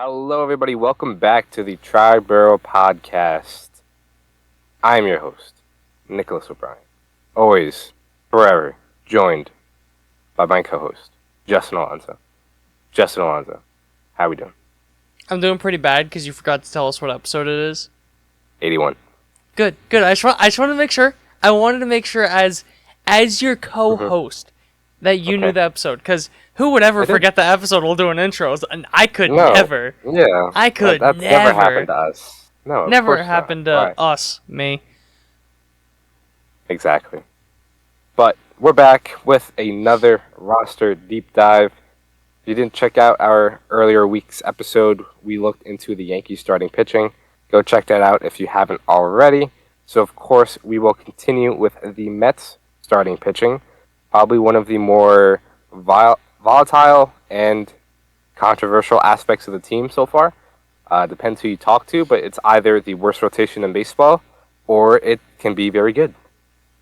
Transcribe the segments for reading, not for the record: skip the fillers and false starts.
Hello, everybody. Welcome back to the Triboro Podcast. I am your host, Nicholas O'Brien. Always, forever, joined by my co-host, Justin Alonso. Justin Alonso, how we doing? I'm doing pretty bad because you forgot to tell us what episode it is. 81. Good. I just wanted to make sure. I wanted to make sure as your co-host that you knew the episode, because who would ever forget the episode while doing intros? And I could never. Yeah. I could that's never happened to us. No, of Never course happened not. to us, me. Exactly. But we're back with another roster deep dive. If you didn't check out our earlier week's episode, we looked into the Yankees starting pitching. Go check that out if you haven't already. So, of course, we will continue with the Mets starting pitching. Probably one of the more volatile and controversial aspects of the team so far. Depends who you talk to, but it's either the worst rotation in baseball or it can be very good.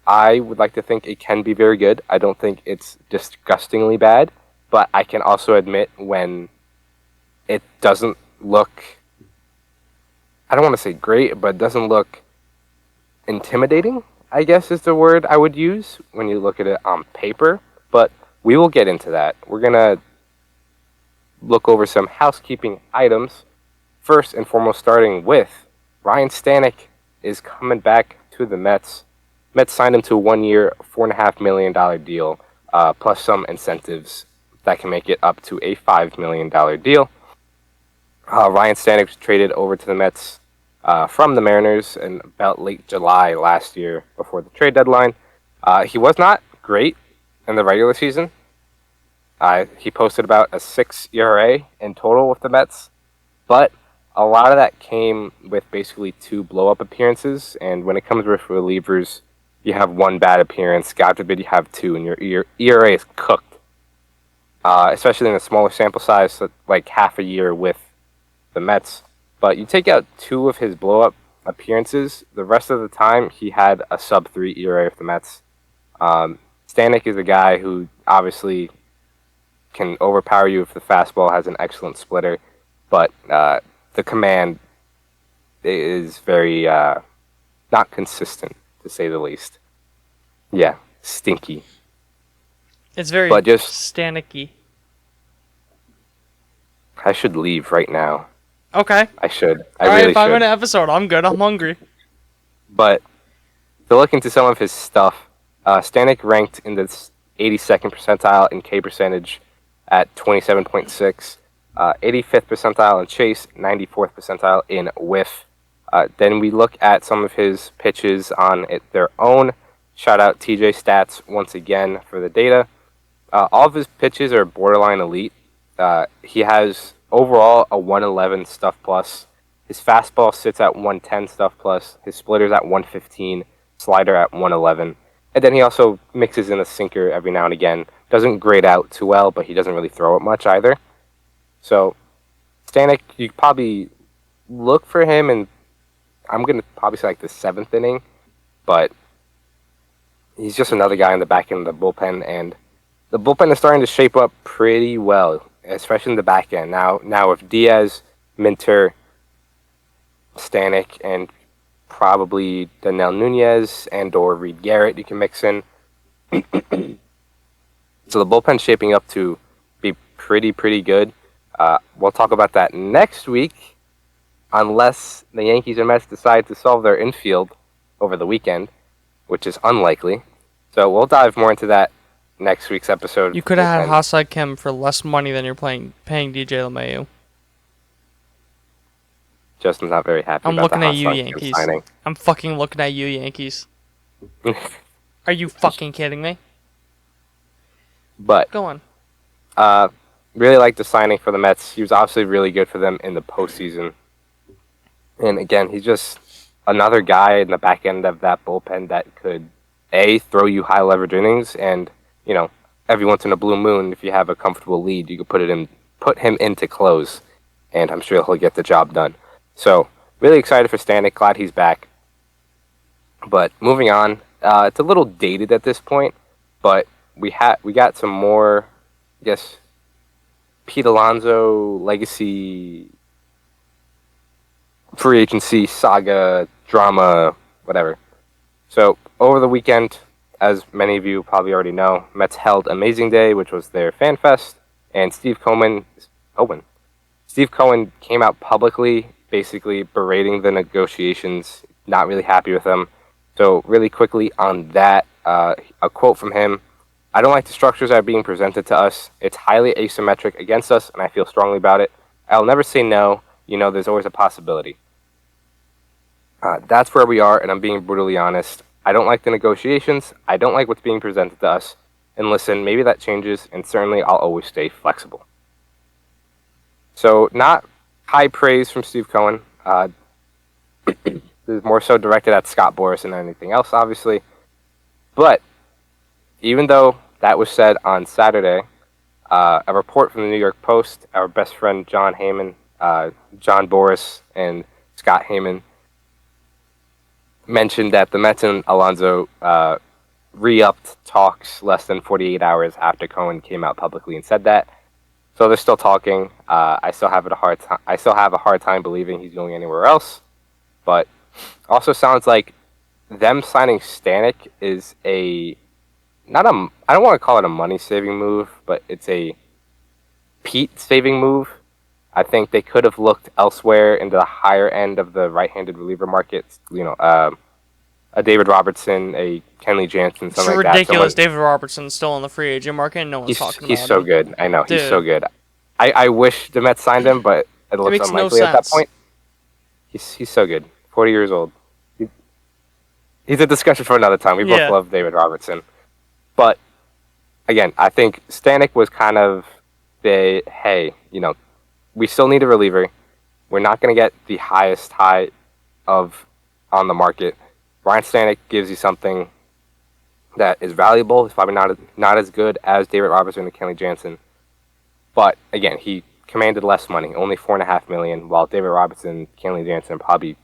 I would like to think it can be very good. I don't think it's disgustingly bad, but I can also admit when it doesn't look, I don't want to say great, but it doesn't look intimidating, I guess is the word I would use when you look at it on paper. But we will get into that. We're going to look over some housekeeping items. First and foremost, starting with Ryan Stanek is coming back to the Mets. Mets signed him to a 1-year, $4.5 million deal, plus some incentives that can make it up to a $5 million deal. Ryan Stanek was traded over to the Mets from the Mariners in about late July last year before the trade deadline. He was not great in the regular season. He posted about a 6 ERA in total with the Mets, but a lot of that came with basically 2 blow-up appearances, and when it comes with relievers, you have 1 bad appearance, God forbid you have 2, and your ERA is cooked. Especially in a smaller sample size, like half a year with the Mets. But you take out 2 of his blow-up appearances, the rest of the time he had a sub-3 ERA with the Mets. Stanek is a guy who obviously can overpower you if the fastball has an excellent splitter, but the command is very not consistent, to say the least. Yeah, stinky. It's very Stanek-y. I should leave right now. Okay. I should. I really should. 5-minute episode. I'm good. I'm hungry. But to look into some of his stuff, Stanek ranked in the 82nd percentile in K percentage at 27.6, 85th percentile in chase, 94th percentile in whiff. Then we look at some of his pitches on their own. Shout out TJ Stats once again for the data. All of his pitches are borderline elite. He has overall a 111 stuff plus. His fastball sits at 110 stuff plus. His splitter's at 115, slider at 111. And then he also mixes in a sinker every now and again. Doesn't grade out too well, but he doesn't really throw it much either. So, Stanek, you probably look for him, and I'm going to probably say like the 7th inning, but he's just another guy in the back end of the bullpen, and the bullpen is starting to shape up pretty well, especially in the back end. Now with Diaz, Minter, Stanek, and probably Daniel Nunez and or Reed Garrett you can mix in. So the bullpen's shaping up to be pretty good. We'll talk about that next week, unless the Yankees and Mets decide to solve their infield over the weekend, which is unlikely. So we'll dive more into that next week's episode. You could have had Ha-Seong Kim for less money than you're paying DJ LeMahieu. Justin's not very happy about the Ha-Seong Kim signing. I'm fucking looking at you, Yankees. Are you fucking kidding me? But go on. Really like the signing for the Mets. He was obviously really good for them in the postseason. And again, he's just another guy in the back end of that bullpen that could throw you high leverage innings, and every once in a blue moon, if you have a comfortable lead, you could put him in to close, and I'm sure he'll get the job done. So really excited for Stanek. Glad he's back. But moving on, it's a little dated at this point, but we got some more, I guess, Pete Alonso legacy free agency saga, drama, whatever. So over the weekend, as many of you probably already know, Mets held Amazing Day, which was their fan fest, and Steve Cohen came out publicly, basically berating the negotiations, not really happy with them. So really quickly on that, a quote from him: "I don't like the structures that are being presented to us. It's highly asymmetric against us, and I feel strongly about it. I'll never say no. There's always a possibility." That's where we are, and I'm being brutally honest. I don't like the negotiations. I don't like what's being presented to us. And listen, maybe that changes, and certainly I'll always stay flexible. So, not high praise from Steve Cohen. This is more so directed at Scott Boras than anything else, obviously. But even though that was said on Saturday, a report from the New York Post, our best friend John Boras, and Scott Heyman mentioned that the Mets and Alonso re-upped talks less than 48 hours after Cohen came out publicly and said that. So they're still talking. I still have a hard time believing he's going anywhere else. But also sounds like them signing Stanek is I don't want to call it a money-saving move, but it's a Pete-saving move. I think they could have looked elsewhere into the higher end of the right-handed reliever market. A David Robertson, a Kenley Jansen, something like that. It's ridiculous. David Robertson's still on the free agent market, and no one's talking about him. He's so good. I know. Dude. He's so good. I wish the Mets signed him, but it looks unlikely at that point. He's so good. 40 years old. He's a discussion for another time. We both love David Robertson. But, again, I think Stanek was kind of hey, we still need a reliever. We're not going to get the highest high on the market. Ryan Stanek gives you something that is valuable. It's probably not as good as David Robertson and Kenley Jansen. But, again, he commanded less money, only $4.5 million, while David Robertson and Kenley Jansen probably,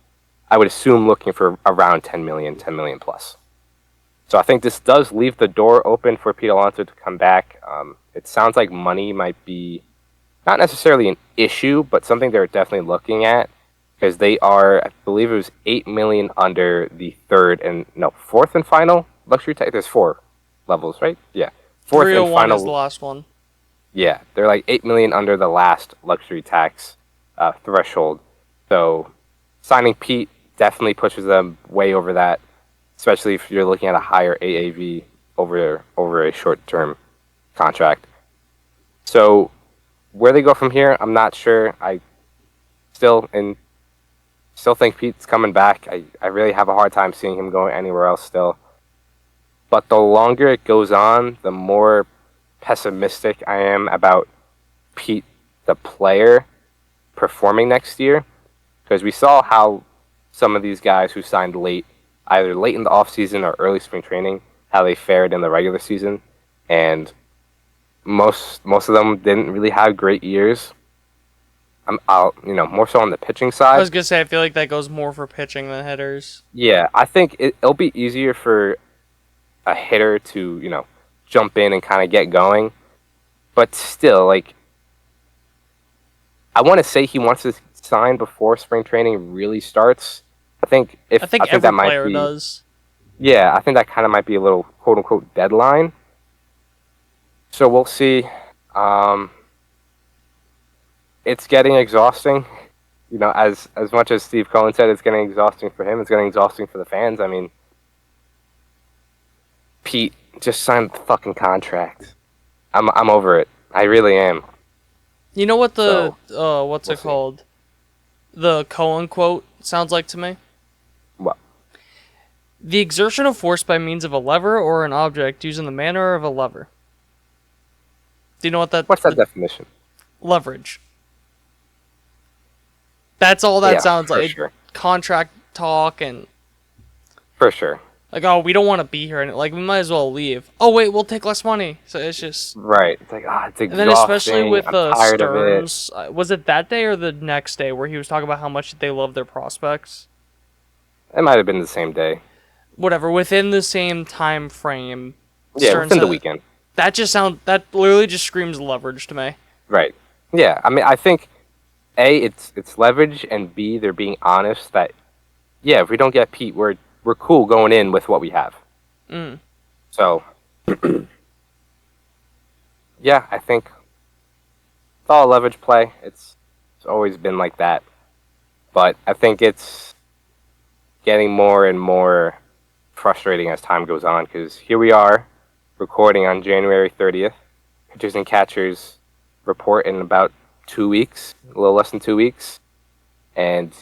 I would assume, looking for around $10 million plus. So I think this does leave the door open for Pete Alonso to come back. It sounds like money might be not necessarily an issue, but something they're definitely looking at, because they are, I believe it was $8 million under the fourth and final luxury tax. There's 4 levels, right? Yeah. Fourth and final is the last one. Yeah, they're like $8 million under the last luxury tax threshold. So signing Pete definitely pushes them way over that, especially if you're looking at a higher AAV over a short-term contract. So where they go from here, I'm not sure. I still think Pete's coming back. I really have a hard time seeing him going anywhere else still. But the longer it goes on, the more pessimistic I am about Pete, the player, performing next year. Because we saw how some of these guys who signed late, either late in the offseason or early spring training, how they fared in the regular season. And most of them didn't really have great years. I'm out, more so on the pitching side. I was going to say, I feel like that goes more for pitching than hitters. Yeah, I think it'll be easier for a hitter to, jump in and kind of get going. But still, I want to say he wants to sign before spring training really starts. I think every that might player be, does. Yeah, I think that kind of might be a little quote-unquote deadline. So we'll see. It's getting exhausting. As much as Steve Cohen said it's getting exhausting for him, it's getting exhausting for the fans. I mean, Pete just signed the fucking contract. I'm over it. I really am. You know what what's it called? The Cohen quote sounds like to me? What? The exertion of force by means of a lever or an object used in the manner of a lever. Do you know what What's that definition? Leverage. That's all that sounds like. Sure. Contract talk and... For sure. Like, oh, we don't want to be here, and we might as well leave. Oh, wait, we'll take less money. So it's just... Right. It's like, it's exhausting. And then especially with Stearns, was it that day or the next day where he was talking about how much they love their prospects? It might have been the same day. Whatever, within the same time frame. Yeah, Stearns within the weekend. That literally just screams leverage to me. Right. Yeah, I mean, I think A, it's leverage, and B, they're being honest that, yeah, if we don't get Pete, we're cool going in with what we have. Mm. So, yeah, I think it's all a leverage play. It's always been like that. But I think it's getting more and more frustrating as time goes on, because here we are recording on January 30th. Pitchers and catchers report in about 2 weeks, a little less than 2 weeks. And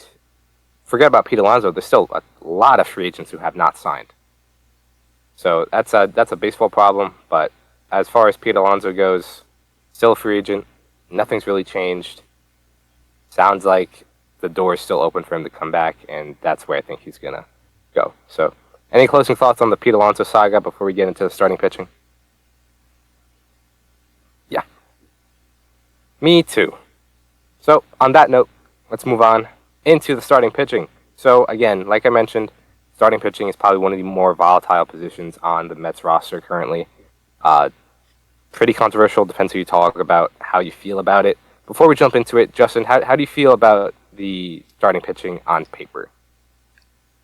forget about Pete Alonso, there's still a lot of free agents who have not signed. So that's a baseball problem, but as far as Pete Alonso goes, still a free agent. Nothing's really changed. Sounds like the door is still open for him to come back, and that's where I think he's going to go. So, any closing thoughts on the Pete Alonso saga before we get into the starting pitching? Yeah. Me too. So, on that note, let's move on into the starting pitching. So, again, like I mentioned, starting pitching is probably one of the more volatile positions on the Mets roster currently. Pretty controversial, depends who you talk about, how you feel about it. Before we jump into it, Justin, how do you feel about the starting pitching on paper?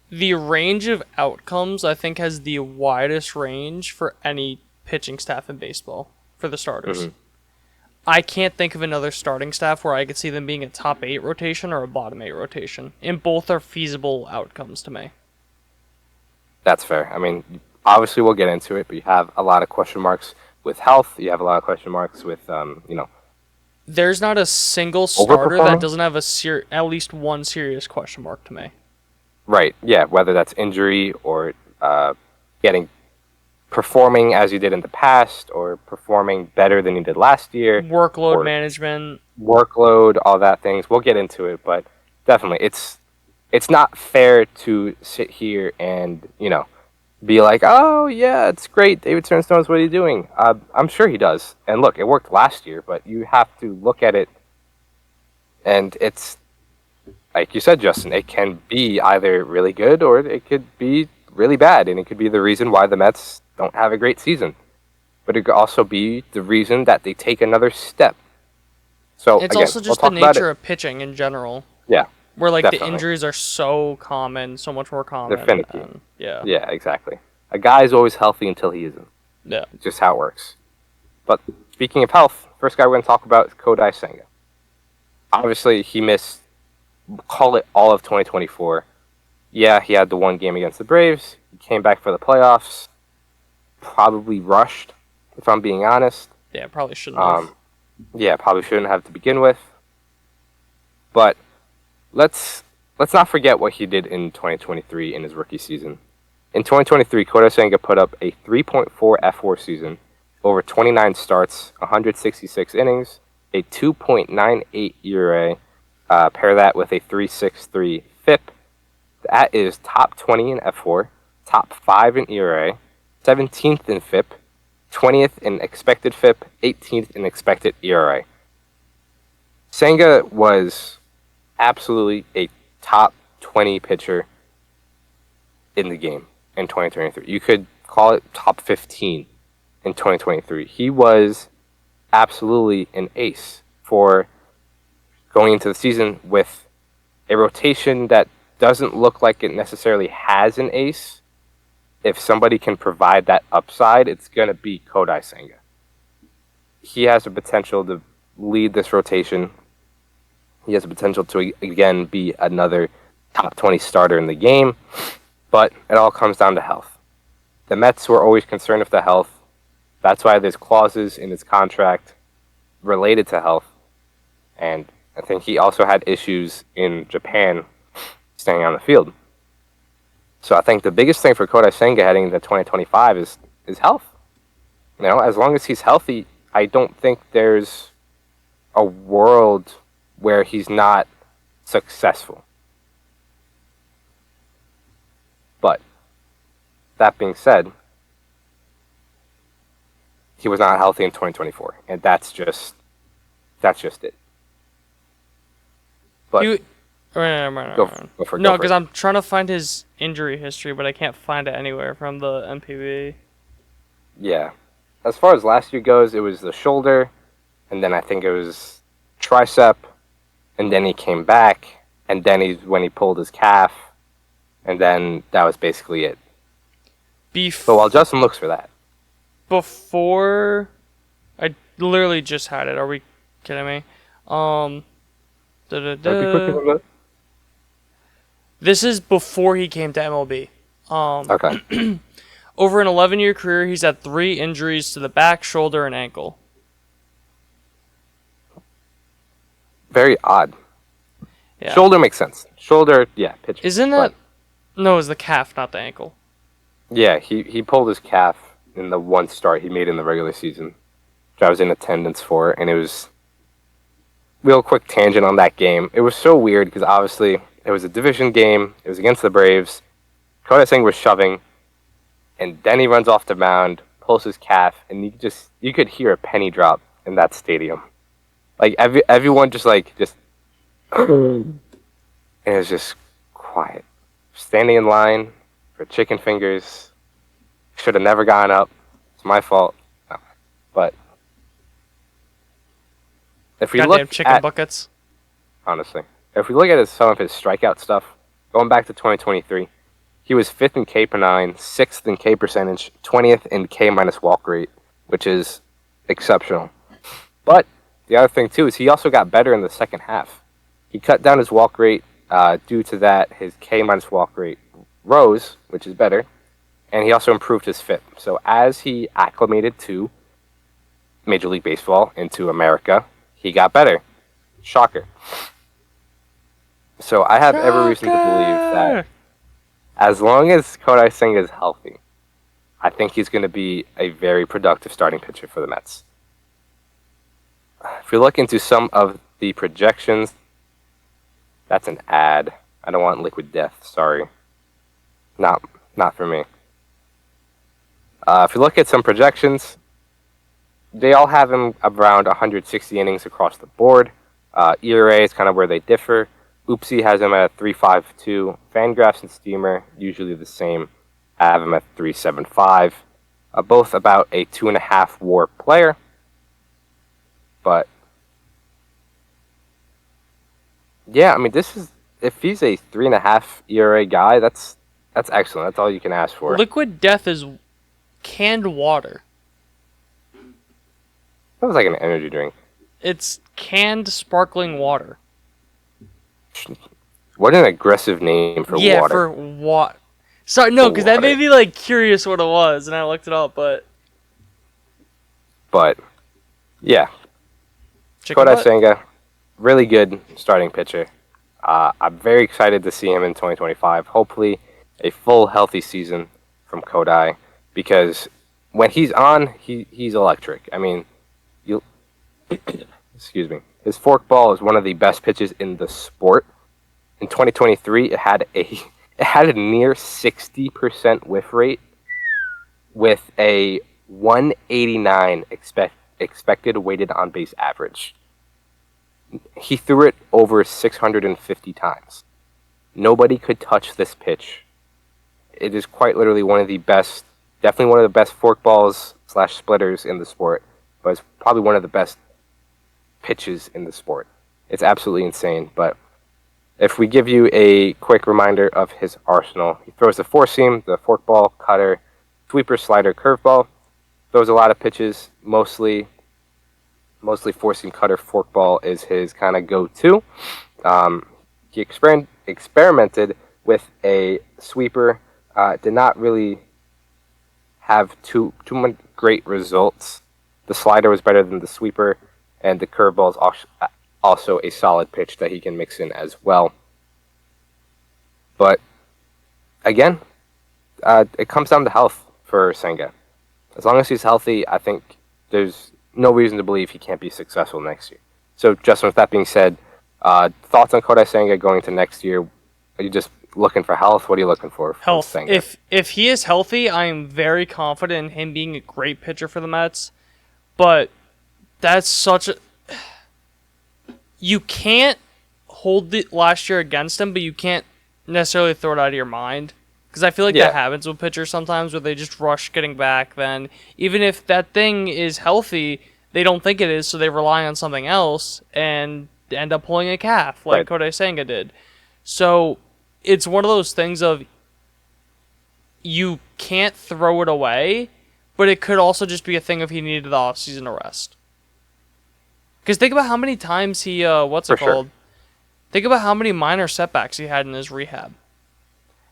The range of outcomes, I think, has the widest range for any pitching staff in baseball for the starters. Mm-hmm. I can't think of another starting staff where I could see them being a top 8 rotation or a bottom 8 rotation. And both are feasible outcomes to me. That's fair. I mean, obviously we'll get into it, but you have a lot of question marks with health. You have a lot of question marks with, There's not a single starter that doesn't have at least one serious question mark to me. Right. Yeah. Whether that's injury or performing as you did in the past, or performing better than you did last year. Workload management. Workload, all that things. We'll get into it, but definitely, it's not fair to sit here and be like, oh yeah, it's great, David Stearns knows what he's doing. I'm sure he does. And look, it worked last year, but you have to look at it, and it's like you said, Justin, it can be either really good or it could be really bad, and it could be the reason why the Mets don't have a great season. But it could also be the reason that they take another step. So it's again, also just the nature of pitching in general. Yeah. Where definitely. The injuries are so common, so much more common. They're finicky. Yeah. Yeah, exactly. A guy's always healthy until he isn't. Yeah. It's just how it works. But speaking of health, first guy we're going to talk about is Kodai Senga. Obviously, he missed, call it all of 2024. Yeah, he had the one game against the Braves. He came back for the playoffs. Probably rushed, if I'm being honest. Yeah, probably shouldn't have. Yeah, probably shouldn't have to begin with. But let's not forget what he did in 2023 in his rookie season. In 2023, Kodai Senga put up a 3.4 F4 season, over 29 starts, 166 innings, a 2.98 ERA. Pair that with a 3.63 FIP. That is top 20 in F4, top 5 in ERA, 17th in FIP, 20th in expected FIP, 18th in expected ERA. Senga was absolutely a top 20 pitcher in the game in 2023. You could call it top 15 in 2023. He was absolutely an ace for going into the season with a rotation that doesn't look like it necessarily has an ace. If somebody can provide that upside, it's going to be Kodai Senga. He has the potential to lead this rotation. He has the potential to, again, be another top 20 starter in the game. But it all comes down to health. The Mets were always concerned with the health. That's why there's clauses in his contract related to health. And I think he also had issues in Japan staying on the field. So I think the biggest thing for Kodai Senga heading into 2025 is health. As long as he's healthy, I don't think there's a world where he's not successful. But that being said, he was not healthy in 2024, and that's just it. But go for it. No, because I'm trying to find his injury history, but I can't find it anywhere from the MPB. Yeah. As far as last year goes, it was the shoulder, and then I think it was tricep, and then he came back, and then when he pulled his calf, and then that was basically it. So while Justin looks for that. Before... I literally just had it. Are we kidding me? This is before he came to MLB. Okay. Over an 11-year career, he's had 3 injuries to the back, shoulder, and ankle. Very odd. Yeah. Shoulder makes sense. Shoulder, yeah, pitch. Isn't that... No, it was the calf, not the ankle. Yeah, he pulled his calf in the one start he made in the regular season, which I was in attendance for, and it was... Real quick tangent on that game. It was so weird because obviously it was a division game. It was against the Braves. Kodai Senga was shoving, and then he runs off the mound, pulls his calf, and you could hear a penny drop in that stadium. Like everyone just and it was just quiet. Standing in line for chicken fingers. Should have never gone up. It's my fault. No. But if we look chicken at buckets. Honestly, if we look at some of his strikeout stuff, going back to 2023, he was 5th in K per 9, 6th in K percentage, 20th in K minus walk rate, which is exceptional. But the other thing too is he also got better in the second half. He cut down his walk rate. Due to that, his K minus walk rate rose, which is better, and he also improved his FIP. So as he acclimated to Major League Baseball, into America, he got better. Shocker. So I have every reason to believe that as long as Kodai Senga is healthy, I think he's going to be a very productive starting pitcher for the Mets. If we look into some of the projections, that's an ad. I don't want Liquid Death, sorry. Not for me. If we look at some projections, they all have him around 160 innings across the board. ERA is kind of where they differ. Oopsie has him at 3.52. Fangraphs and Steamer, usually the same, have him at 3.75. Both about a 2.5 WAR player. But yeah, I mean, if he's a 3.5 ERA guy, that's excellent. That's all you can ask for. Liquid Death is canned water. That was like an energy drink. It's canned sparkling water. What an aggressive name for water. Yeah, for what? Sorry, no, because that made me curious what it was, and I looked it up, but yeah, Kodai Senga, really good starting pitcher. I'm very excited to see him in 2025. Hopefully, a full healthy season from Kodai, because when he's on, he's electric. I mean, excuse me. His forkball is one of the best pitches in the sport. In 2023, it had a near 60% whiff rate with a 189 expected weighted on base average. He threw it over 650 times. Nobody could touch this pitch. It is quite literally one of the best, definitely one of the best forkballs / splitters in the sport, but it's probably one of the best pitches in the sport. It's absolutely insane. But if we give you a quick reminder of his arsenal, he throws the four seam, the forkball, cutter, sweeper, slider, curveball. Throws a lot of pitches, mostly four seam, cutter, forkball is his kind of go-to. He experimented with a sweeper, did not really have too much great results. The slider was better than the sweeper, and the curveball is also a solid pitch that he can mix in as well. But again, it comes down to health for Senga. As long as he's healthy, I think there's no reason to believe he can't be successful next year. So, Justin, with that being said, thoughts on Kodai Senga going to next year? Are you just looking for health? What are you looking for? Health. Senga? If he is healthy, I am very confident in him being a great pitcher for the Mets. But that's such a... You can't hold it last year against him, but you can't necessarily throw it out of your mind. Because I feel like that happens with pitchers sometimes, where they just rush getting back. Then, even if that thing is healthy, they don't think it is, so they rely on something else. And end up pulling a calf like Right. Kodai Senga did. So it's one of those things of you can't throw it away, but it could also just be a thing of he needed the offseason to rest. Because think about how many times he, what's it For sure. called? Think about how many minor setbacks he had in his rehab.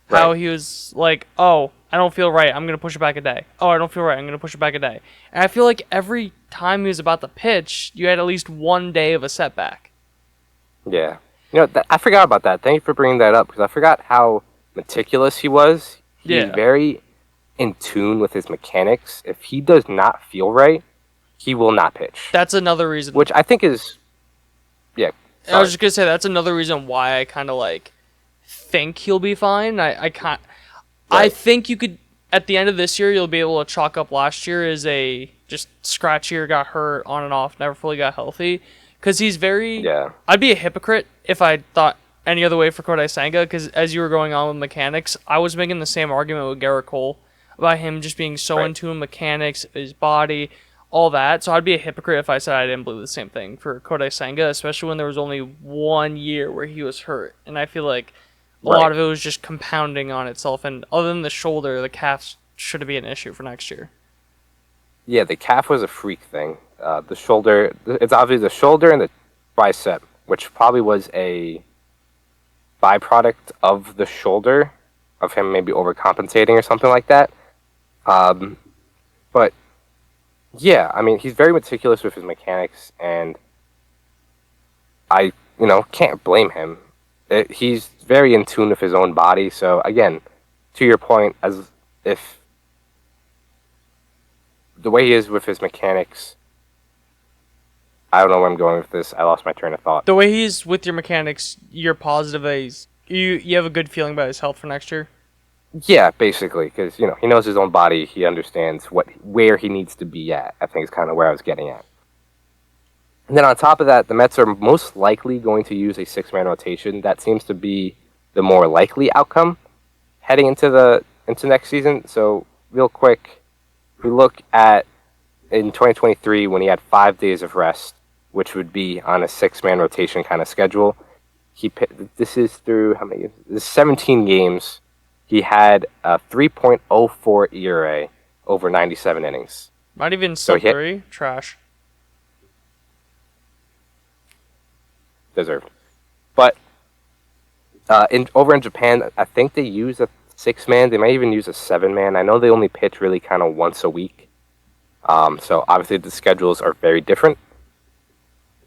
How Right. he was like, oh, I don't feel right, I'm going to push it back a day. Oh, I don't feel right, I'm going to push it back a day. And I feel like every time he was about to pitch, you had at least one day of a setback. Yeah. I forgot about that. Thank you for bringing that up, because I forgot how meticulous he was. He's Yeah. very in tune with his mechanics. If he does not feel right, he will not pitch. That's another reason. Which I think is... Yeah. I was just going to say, that's another reason why I kind of like think he'll be fine. I can't... I Right. think you could, at the end of this year, you'll be able to chalk up last year as a just scratchier, got hurt on and off, never fully got healthy. Because he's very... Yeah. I'd be a hypocrite if I thought any other way for Kodai Senga, because as you were going on with mechanics, I was making the same argument with Garrett Cole about him just being so Right. in tune with mechanics, his body, all that. So I'd be a hypocrite if I said I didn't believe the same thing for Kodai Senga, especially when there was only 1 year where he was hurt. And I feel like a lot of it was just compounding on itself. And other than the shoulder, the calf should be an issue for next year. Yeah, the calf was a freak thing. The shoulder... It's obviously the shoulder and the bicep, which probably was a byproduct of the shoulder, of him maybe overcompensating or something like that. But yeah, I mean, he's very meticulous with his mechanics, and I, can't blame him. He's very in tune with his own body. So again, to your point, as if the way he is with his mechanics, I don't know where I'm going with this. I lost my train of thought. The way he's with your mechanics, you're positive that you have a good feeling about his health for next year? Yeah, basically, because he knows his own body. He understands where he needs to be at. I think is kind of where I was getting at. And then on top of that, the Mets are most likely going to use a six-man rotation. That seems to be the more likely outcome heading into next season. So real quick, we look at in 2023 when he had 5 days of rest, which would be on a six-man rotation kind of schedule. This is through how many? This is 17 games. He had a 3.04 ERA over 97 innings. Not even sub 3? Trash. Deserved. But over in Japan, I think they use a six-man. They might even use a seven-man. I know they only pitch really kind of once a week. So obviously the schedules are very different.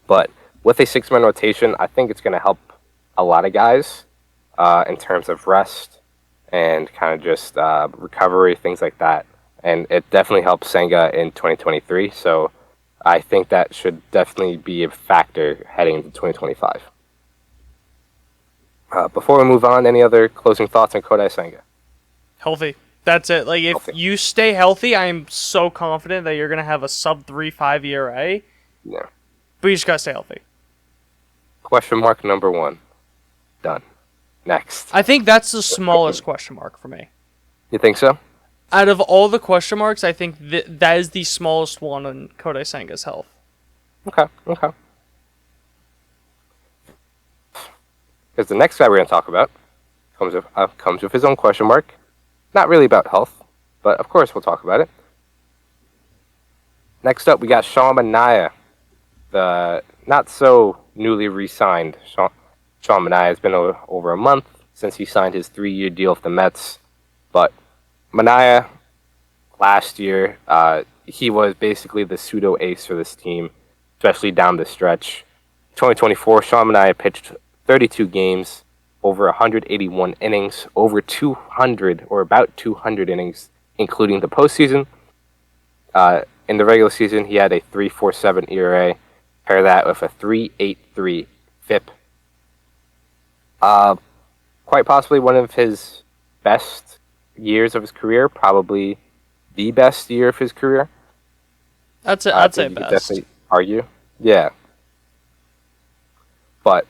But with a six-man rotation, I think it's going to help a lot of guys in terms of rest and kind of just recovery, things like that. And it definitely helps Senga in 2023. So I think that should definitely be a factor heading into 2025. Before we move on, any other closing thoughts on Kodai Senga? Healthy. That's it. Like, if you stay healthy, I am so confident that you're going to have a sub 3.5 ERA. Yeah. But you just got to stay healthy. Question mark number 1. Done. Next. I think that's the smallest question mark for me. You think so? Out of all the question marks, I think that is the smallest one on Kodai Senga's health. Okay. Because the next guy we're going to talk about comes with his own question mark. Not really about health, but of course we'll talk about it. Next up, we got Sean Manaea, the not so newly re-signed Sean Manaea. It's been over a month since he signed his 3-year deal with the Mets, but Manaea last year, he was basically the pseudo ace for this team, especially down the stretch. 2024, Sean Manaea pitched 32 games, over 181 innings, over 200 or about 200 innings, including the postseason. In the regular season, he had a 3.47 ERA. Pair that with a 3.83 FIP. Quite possibly one of his best years of his career, probably the best year of his career. I'd say I'd best. definitely argue. Yeah. But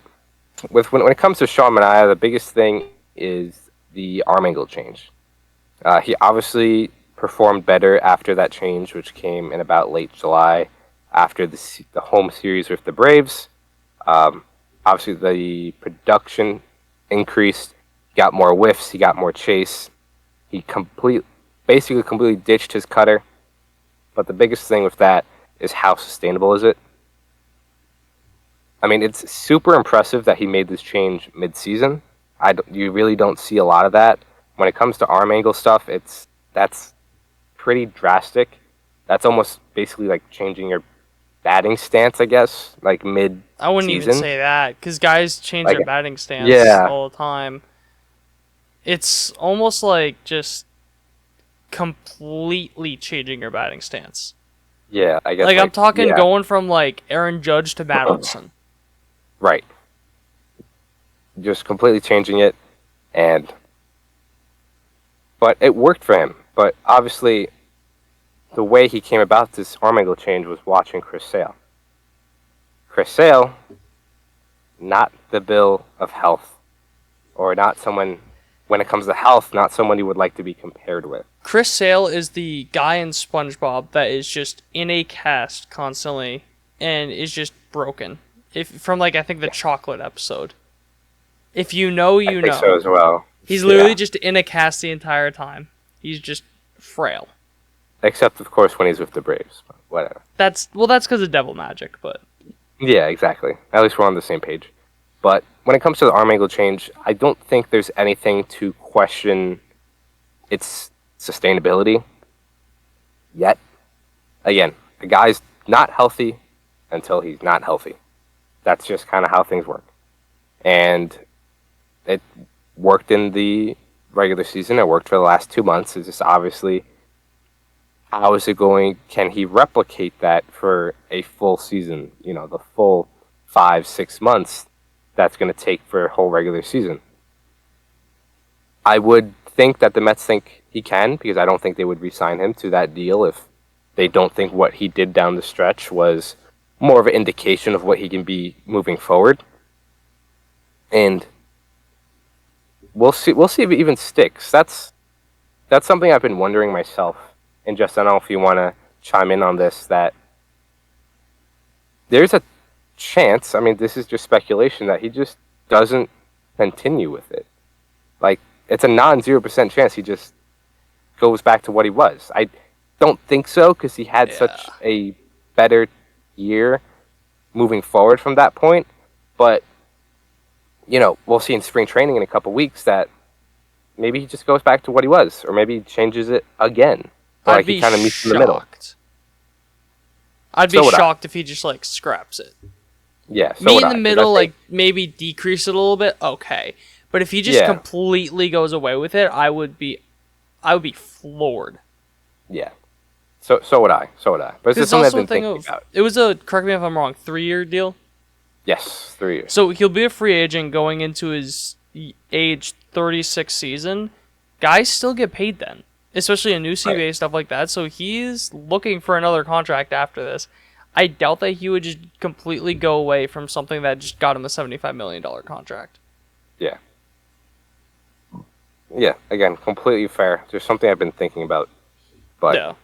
when it comes to Sean Manaea, the biggest thing is the arm angle change. He obviously performed better after that change, which came in about late July after the home series with the Braves. Obviously, the production increased. He got more whiffs. He got more chase. He basically completely ditched his cutter. But the biggest thing with that is how sustainable is it? I mean, it's super impressive that he made this change mid-season. You really don't see a lot of that. When it comes to arm angle stuff, that's pretty drastic. That's almost basically like changing your batting stance, I guess, like mid-season. I wouldn't even say that, because guys change Like, their batting stance yeah. all the time. It's almost like just completely changing your batting stance. Yeah, I guess. Like I'm talking going from like Aaron Judge to Matt Olson. Right. Just completely changing it, but it worked for him. But obviously, the way he came about this arm angle change was watching Chris Sale. Chris Sale, not the bill of health, or not someone, when it comes to health, not someone you would like to be compared with. Chris Sale is the guy in SpongeBob that is just in a cast constantly and is just broken. From I think the chocolate episode. If you know, you know. I think so as well. He's literally just in a cast the entire time. He's just frail. Except, of course, when he's with the Braves. But whatever. That's because of devil magic, but... Yeah, exactly. At least we're on the same page. But when it comes to the arm angle change, I don't think there's anything to question its sustainability yet. Again, the guy's not healthy until he's not healthy. That's just kind of how things work. And it worked in the regular season. It worked for the last 2 months. It's just obviously, how is it going? Can he replicate that for a full season? You know, the full 5-6 months that's going to take for a whole regular season. I would think that the Mets think he can, because I don't think they would re-sign him to that deal if they don't think what he did down the stretch was more of an indication of what he can be moving forward. And we'll see if it even sticks. That's something I've been wondering myself. And just, I don't know if you want to chime in on this, that there's a chance, I mean, this is just speculation, that he just doesn't continue with it. Like, it's a non-0% chance he just goes back to what he was. I don't think so, because he had such a better year moving forward from that point. But, you know, we'll see in spring training in a couple weeks that maybe he just goes back to what he was, or maybe he changes it again. I'd be kind of meets in the middle. I'd be shocked if he just scraps it. Yeah, so me in the middle, maybe decrease it a little bit. Okay, but if he just completely goes away with it, I would be floored. Yeah. So would I. But it's something I've been thinking about. It was correct me if I'm wrong, 3-year deal? Yes, 3 years. So he'll be a free agent going into his age 36 season. Guys still get paid then, especially in new CBA stuff like that. So he's looking for another contract after this. I doubt that he would just completely go away from something that just got him a $75 million contract. Yeah. Yeah, again, completely fair. There's something I've been thinking about. But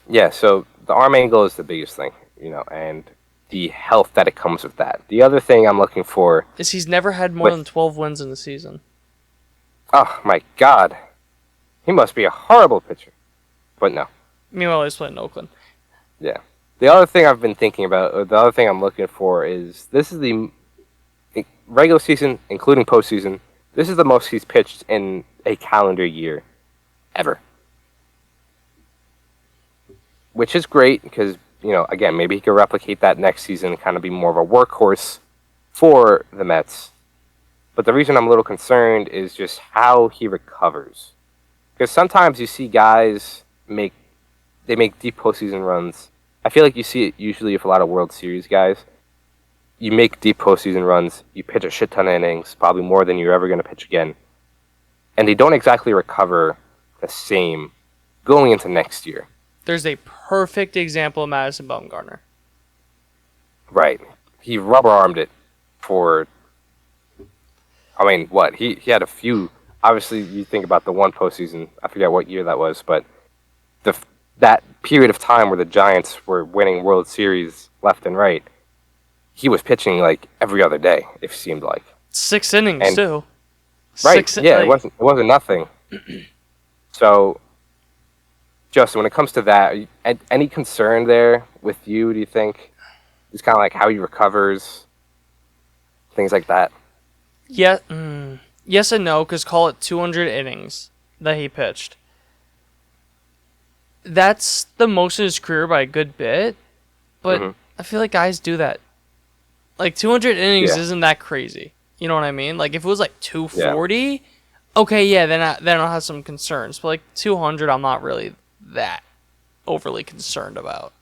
yeah, so the arm angle is the biggest thing, you know, and the health that it comes with that. The other thing I'm looking for is he's never had more than 12 wins in the season. Oh my God, he must be a horrible pitcher. But no. Meanwhile, he's playing in Oakland. Yeah. The other thing I've been thinking about, or the other thing I'm looking for, is this is the regular season, including postseason. This is the most he's pitched in a calendar year ever. Which is great because, you know, again, maybe he could replicate that next season and kind of be more of a workhorse for the Mets. But the reason I'm a little concerned is just how he recovers. Because sometimes you see guys make deep postseason runs. I feel like you see it usually with a lot of World Series guys. You make deep postseason runs, you pitch a shit ton of innings, probably more than you're ever going to pitch again. And they don't exactly recover the same going into next year. There's a perfect example of Madison Bumgarner. Right. He rubber-armed it for... I mean, what? He had a few... Obviously, you think about the one postseason. I forget what year that was, but that period of time where the Giants were winning World Series left and right, he was pitching like every other day. It seemed like 6 innings and, too. Right? Yeah, it wasn't nothing. So, Justin, when it comes to that, any concern there with you? Do you think it's kind of like how he recovers, things like that? Yeah. Yes and no, because call it 200 innings that he pitched. That's the most in his career by a good bit, but I feel like guys do that. Like 200 innings isn't that crazy. You know what I mean? Like if it was like 240, okay, yeah, then I'll have some concerns. But like 200, I'm not really that overly concerned about.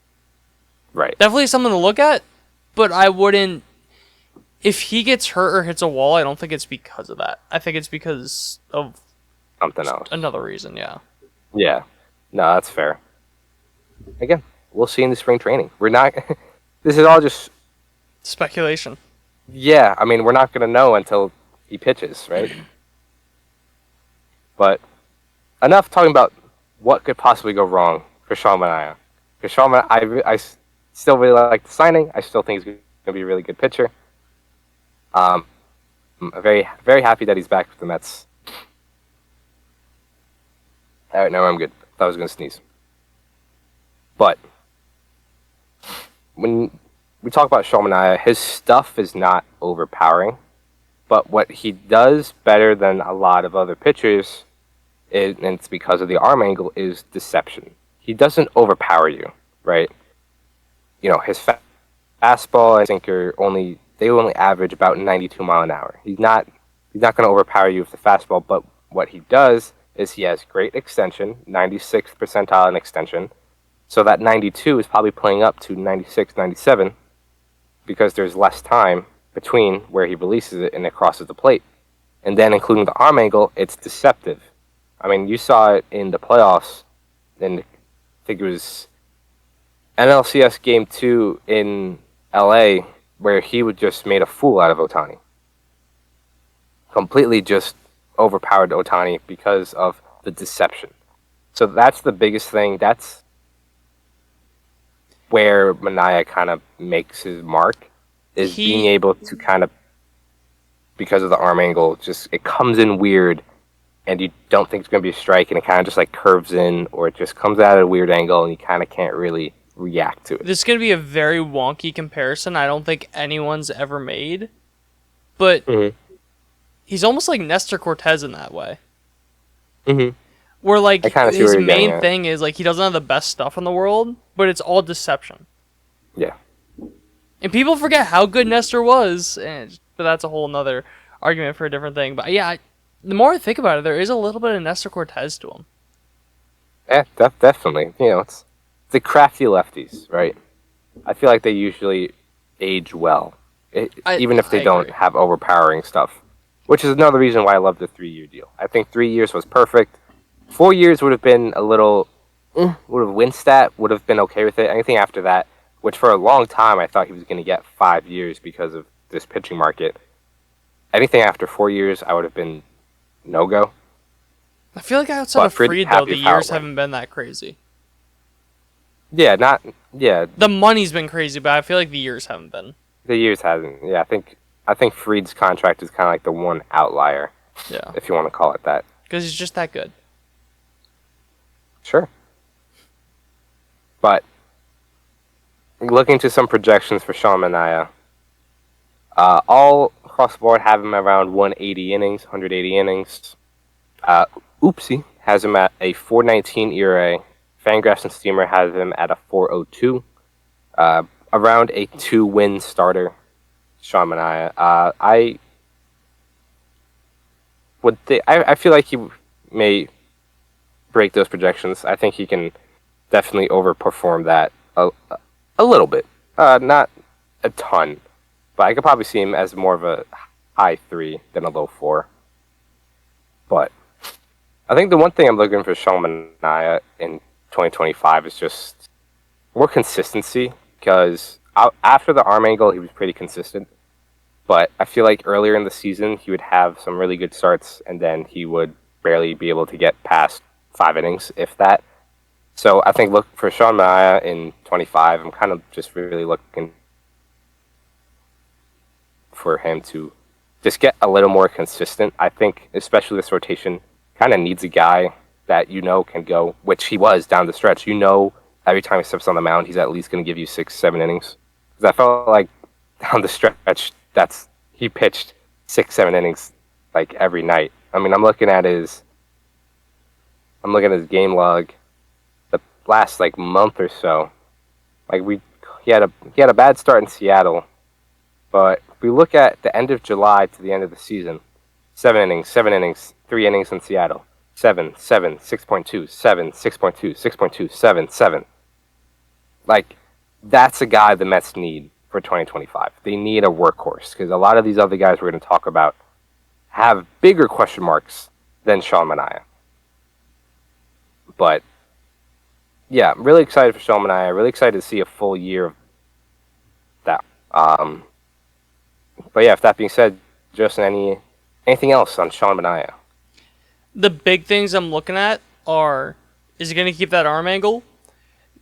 Right. Definitely something to look at, but I wouldn't. If he gets hurt or hits a wall, I don't think it's because of that. I think it's because of something else. Another reason, yeah. Yeah. No, that's fair. Again, we'll see in the spring training. We're not. This is all just speculation. Yeah, I mean, we're not going to know until he pitches, right? But enough talking about what could possibly go wrong for Sean Manaea. Because Sean Manaea, I still really like the signing. I still think he's going to be a really good pitcher. I'm very, very happy that he's back with the Mets. All right, no, I'm good. Thought I was going to sneeze. But when we talk about Sean Manaea, his stuff is not overpowering. But what he does better than a lot of other pitchers, and it's because of the arm angle, is deception. He doesn't overpower you, right? You know, his fastball and sinker only average about 92 mile an hour. He's not going to overpower you with the fastball, but what he does is he has great extension, 96th percentile in extension. So that 92 is probably playing up to 96, 97 because there's less time between where he releases it and it crosses the plate. And then including the arm angle, it's deceptive. I mean, you saw it in the playoffs, and I think it was NLCS Game 2 in LA, where he would just made a fool out of Ohtani. Completely just overpowered Ohtani because of the deception. So that's the biggest thing. That's where Manaea kind of makes his mark, is being able to kind of, because of the arm angle, just it comes in weird, and you don't think it's going to be a strike, and it kind of just like curves in, or it just comes out at a weird angle, and you kind of can't really react to it. This is going to be a very wonky comparison I don't think anyone's ever made, but he's almost like Nestor Cortez in that way. Where like his main thing is like he doesn't have the best stuff in the world, but it's all deception. Yeah. And people forget how good Nestor was, but that's a whole nother argument for a different thing. But yeah, the more I think about it, there is a little bit of Nestor Cortez to him. Yeah, definitely. You know, it's the crafty lefties, right? I feel like they usually age well, even if they don't have overpowering stuff. Which is another reason why I love the 3-year deal. I think 3 years was perfect. 4 years would have been a little, would have Winstat would have been okay with it. Anything after that, which for a long time I thought he was going to get 5 years because of this pitching market. Anything after 4 years, I would have been no-go. I feel like outside of Fried, though, the years haven't been that crazy. Yeah, The money's been crazy, but I feel like the years haven't been. The years hasn't. Yeah, I think Fried's contract is kind of like the one outlier. Yeah. If you want to call it that. Because he's just that good. Sure. But looking to some projections for Sean Manaea, all across the board have him around 180 innings, 180 innings. Oopsie has him at a 4.19 ERA. Fangraphs and Steamer has him at a 4.02. Around a 2-win starter, Sean Manaea. I feel like he may break those projections. I think he can definitely overperform that a little bit. Not a ton, but I could probably see him as more of a high 3 than a low 4. But I think the one thing I'm looking for Sean Manaea in 2025 is just more consistency, because after the arm angle, he was pretty consistent. But I feel like earlier in the season, he would have some really good starts, and then he would barely be able to get past 5 innings, if that. So I think look for Sean Manaea in 25. I'm kind of just really looking for him to just get a little more consistent. I think, especially this rotation, kind of needs a guy that can go, which he was down the stretch. Every time he steps on the mound, he's at least going to give you 6-7 innings. Because I felt like down the stretch, he pitched 6-7 innings like every night. I mean, I'm looking at his game log, the last like month or so. Like he had a bad start in Seattle, but if we look at the end of July to the end of the season, 7 innings, 3 innings in Seattle, 7, 6.2, 7, 6.2, 6.2, 7, 7. Like, that's a guy the Mets need for 2025. They need a workhorse because a lot of these other guys we're going to talk about have bigger question marks than Sean Manaea. But yeah, I'm really excited for Sean Manaea. Really excited to see a full year of that. But yeah, if that being said, Justin, anything else on Sean Manaea? The big things I'm looking at are, is he going to keep that arm angle?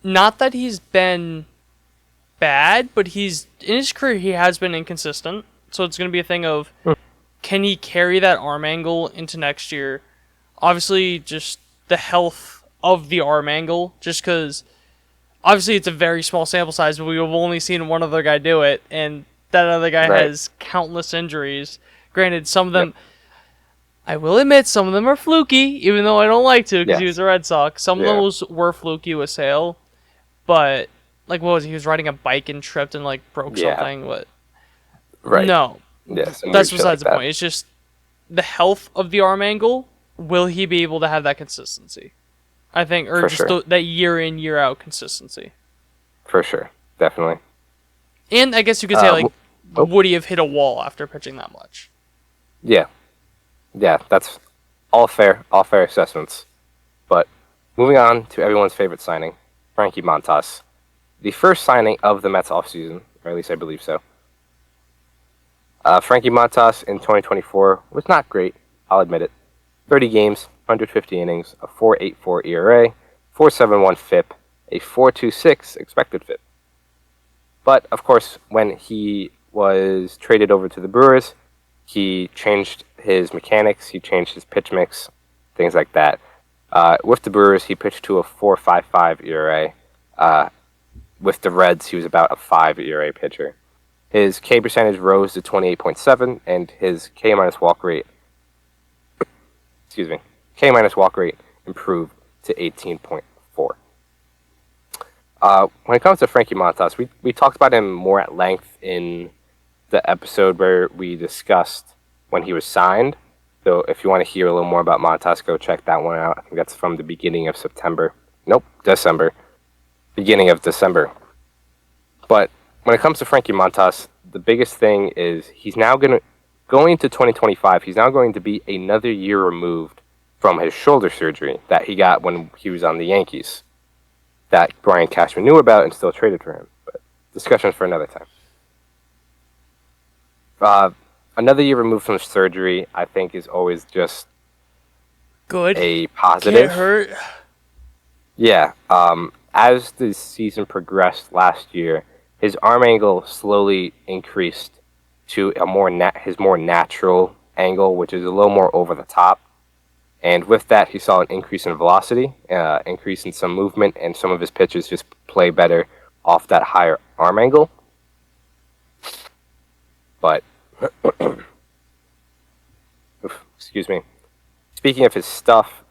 Not that he's been bad, but in his career he has been inconsistent. So it's going to be a thing of, can he carry that arm angle into next year? Obviously, just the health of the arm angle, just because obviously it's a very small sample size, but we've only seen one other guy do it, and that other guy has countless injuries. Granted, some of them, I will admit, some of them are fluky, even though I don't like to, because he was a Red Sox. Some of those were fluky with Sale, but, like, what was he was riding a bike and tripped and, like, broke something, but... Right. No. Yes. That's besides the point. It's just the health of the arm angle. Will he be able to have that consistency? I think, or that year in, year out consistency. For sure. Definitely. And I guess you could say, would he have hit a wall after pitching that much? Yeah. Yeah, that's all fair assessments. But moving on to everyone's favorite signing, Frankie Montas. The first signing of the Mets offseason, or at least I believe so. Frankie Montas in 2024 was not great, I'll admit it. 30 games, 150 innings, a 4.84 ERA, 4.71 FIP, a 4.26 expected FIP. But, of course, when he was traded over to the Brewers, he changed his mechanics, he changed his pitch mix, things like that. With the Brewers, he pitched to a 4.55 ERA. With the Reds, he was about a 5 ERA pitcher. His K percentage rose to 28.7, and his K minus walk rate improved to 18.4. When it comes to Frankie Montas, we talked about him more at length in the episode where we discussed when he was signed. So if you want to hear a little more about Montas, go check that one out. I think that's from the beginning of December. Beginning of December. But when it comes to Frankie Montas, the biggest thing is he's now going to 2025, he's now going to be another year removed from his shoulder surgery that he got when he was on the Yankees, that Brian Cashman knew about and still traded for him. But discussion for another time. Another year removed from surgery, I think, is always just good. A positive. Get hurt. Yeah. As the season progressed last year, his arm angle slowly increased to his more natural angle, which is a little more over the top. And with that, he saw an increase in velocity, increase in some movement, and some of his pitches just play better off that higher arm angle. But, excuse me. Speaking of his stuff,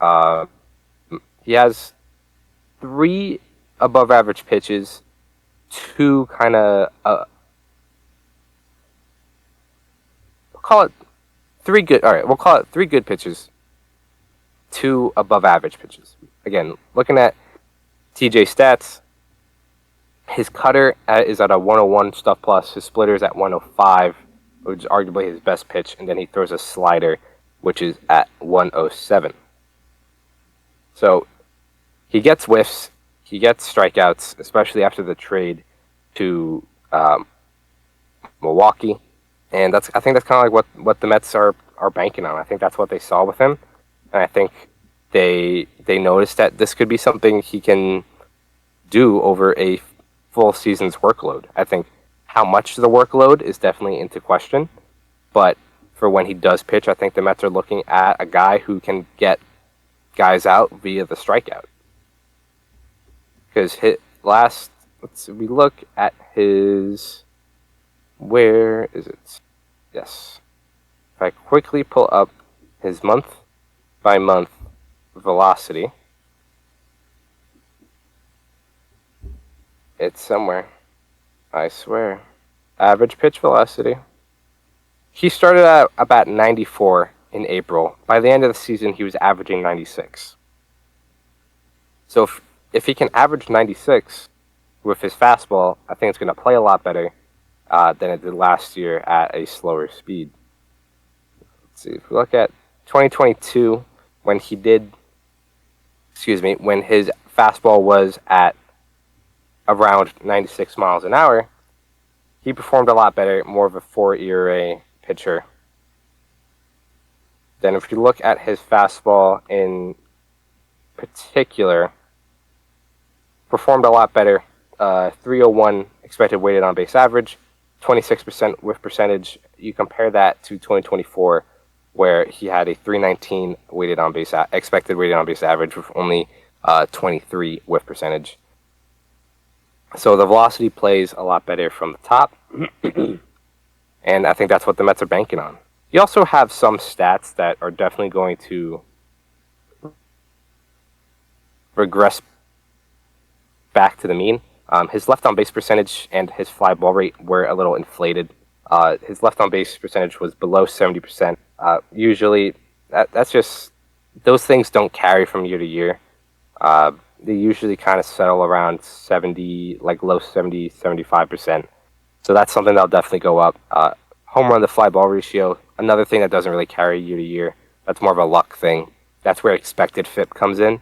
he has 3 above-average pitches, 2 kind of, we'll call it 3 good. All right, we'll call it 3 good pitches, 2 above-average pitches. Again, looking at TJ stats, his cutter is at a 101 stuff plus. His splitter is at 105, which is arguably his best pitch, and then he throws a slider, which is at 107. So he gets whiffs, he gets strikeouts, especially after the trade to Milwaukee, and I think that's kind of like what the Mets are banking on. I think that's what they saw with him, and I think they noticed that this could be something he can do over a full season's workload. I think how much the workload is definitely into question. But for when he does pitch, I think the Mets are looking at a guy who can get guys out via the strikeout. Because we look at his, where is it? Yes. If I quickly pull up his month by month velocity, it's somewhere. I swear. Average pitch velocity. He started at about 94 in April. By the end of the season, he was averaging 96. So if he can average 96 with his fastball, I think it's going to play a lot better than it did last year at a slower speed. Let's see. If we look at 2022, when his fastball was at around 96 miles an hour, he performed a lot better, more of a 4 ERA pitcher. Then if you look at his fastball in particular, performed a lot better. 301 expected weighted on base average, 26% whiff percentage. You compare that to 2024, where he had a 319 expected weighted on base average with only 23 whiff percentage. So the velocity plays a lot better from the top, and I think that's what the Mets are banking on. You also have some stats that are definitely going to regress back to the mean. His left on base percentage and his fly ball rate were a little inflated. His left on base percentage was below 70%. Usually, that's just, those things don't carry from year to year. They usually kind of settle around 70, like low 70, 75%. So that's something that'll definitely go up. Home run to fly ball ratio, another thing that doesn't really carry year to year. That's more of a luck thing. That's where expected FIP comes in,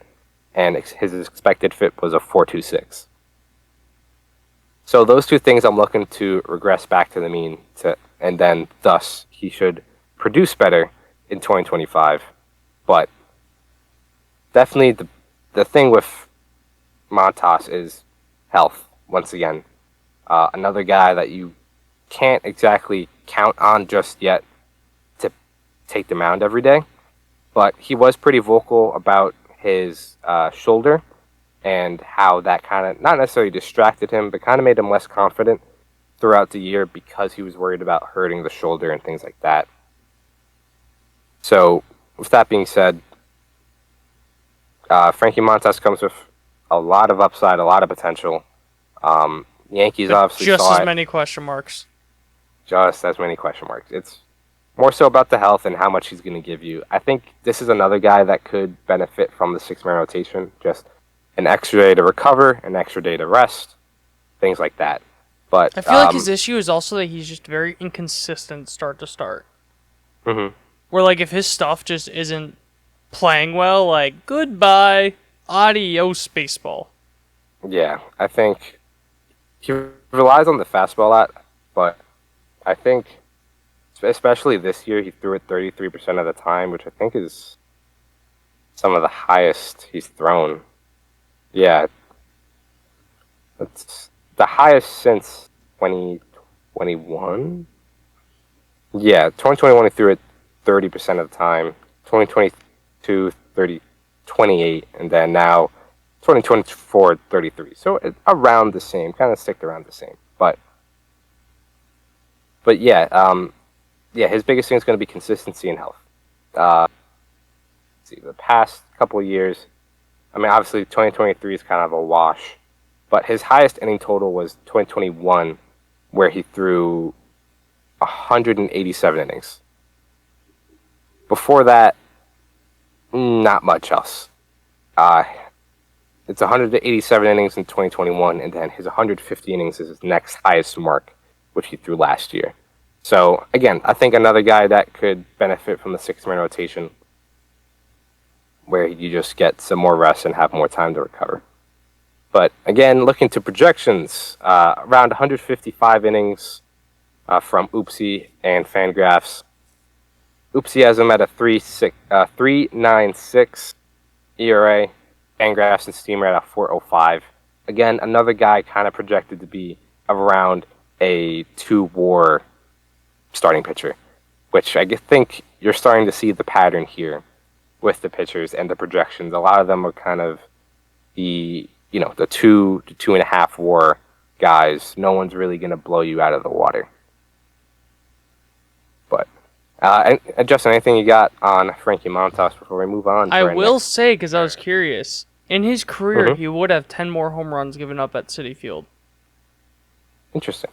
and his expected FIP was a 4.26. So those two things I'm looking to regress back to the mean, and then thus he should produce better in 2025. But definitely the thing with Montas is health, once again. Another guy that you can't exactly count on just yet to take the mound every day. But he was pretty vocal about his shoulder and how that kind of, not necessarily distracted him, but kind of made him less confident throughout the year because he was worried about hurting the shoulder and things like that. So, with that being said, Frankie Montas comes with a lot of upside, a lot of potential. Yankees obviously just saw as many question marks. Just as many question marks. It's more so about the health and how much he's going to give you. I think this is another guy that could benefit from the 6-man rotation. Just an extra day to recover, an extra day to rest, things like that. But I feel like his issue is also that he's just very inconsistent start to start. Mm-hmm. Where, like, if his stuff just isn't playing well, like, goodbye, adios, baseball. Yeah, I think he relies on the fastball a lot, but I think, especially this year, he threw it 33% of the time, which I think is some of the highest he's thrown. Yeah, it's the highest since 2021. Yeah, 2021 he threw it 30% of the time. 2022, 28, and then now 2024, 33. So it's around the same, kind of sticked around the same. But yeah, his biggest thing is going to be consistency and health. Let's see, the past couple of years, I mean, obviously 2023 is kind of a wash, but his highest inning total was 2021, where he threw 187 innings. Before that, not much else. It's 187 innings in 2021, and then his 150 innings is his next highest mark, which he threw last year. So, again, I think another guy that could benefit from the 6-man rotation, where you just get some more rest and have more time to recover. But, again, looking to projections, around 155 innings from Oopsie and Fangraphs. Oopsie has him at a 3.96 ERA. Fangraphs and Steamer at a 4.05. Again, another guy kind of projected to be around a two-WAR starting pitcher, which I think you're starting to see the pattern here with the pitchers and the projections. A lot of them are kind of the 2 to 2.5 WAR guys. No one's really going to blow you out of the water. But and Justin, anything you got on Frankie Montas before we move on? I will say, because I was curious, in his career, he would have 10 more home runs given up at Citi Field. Interesting.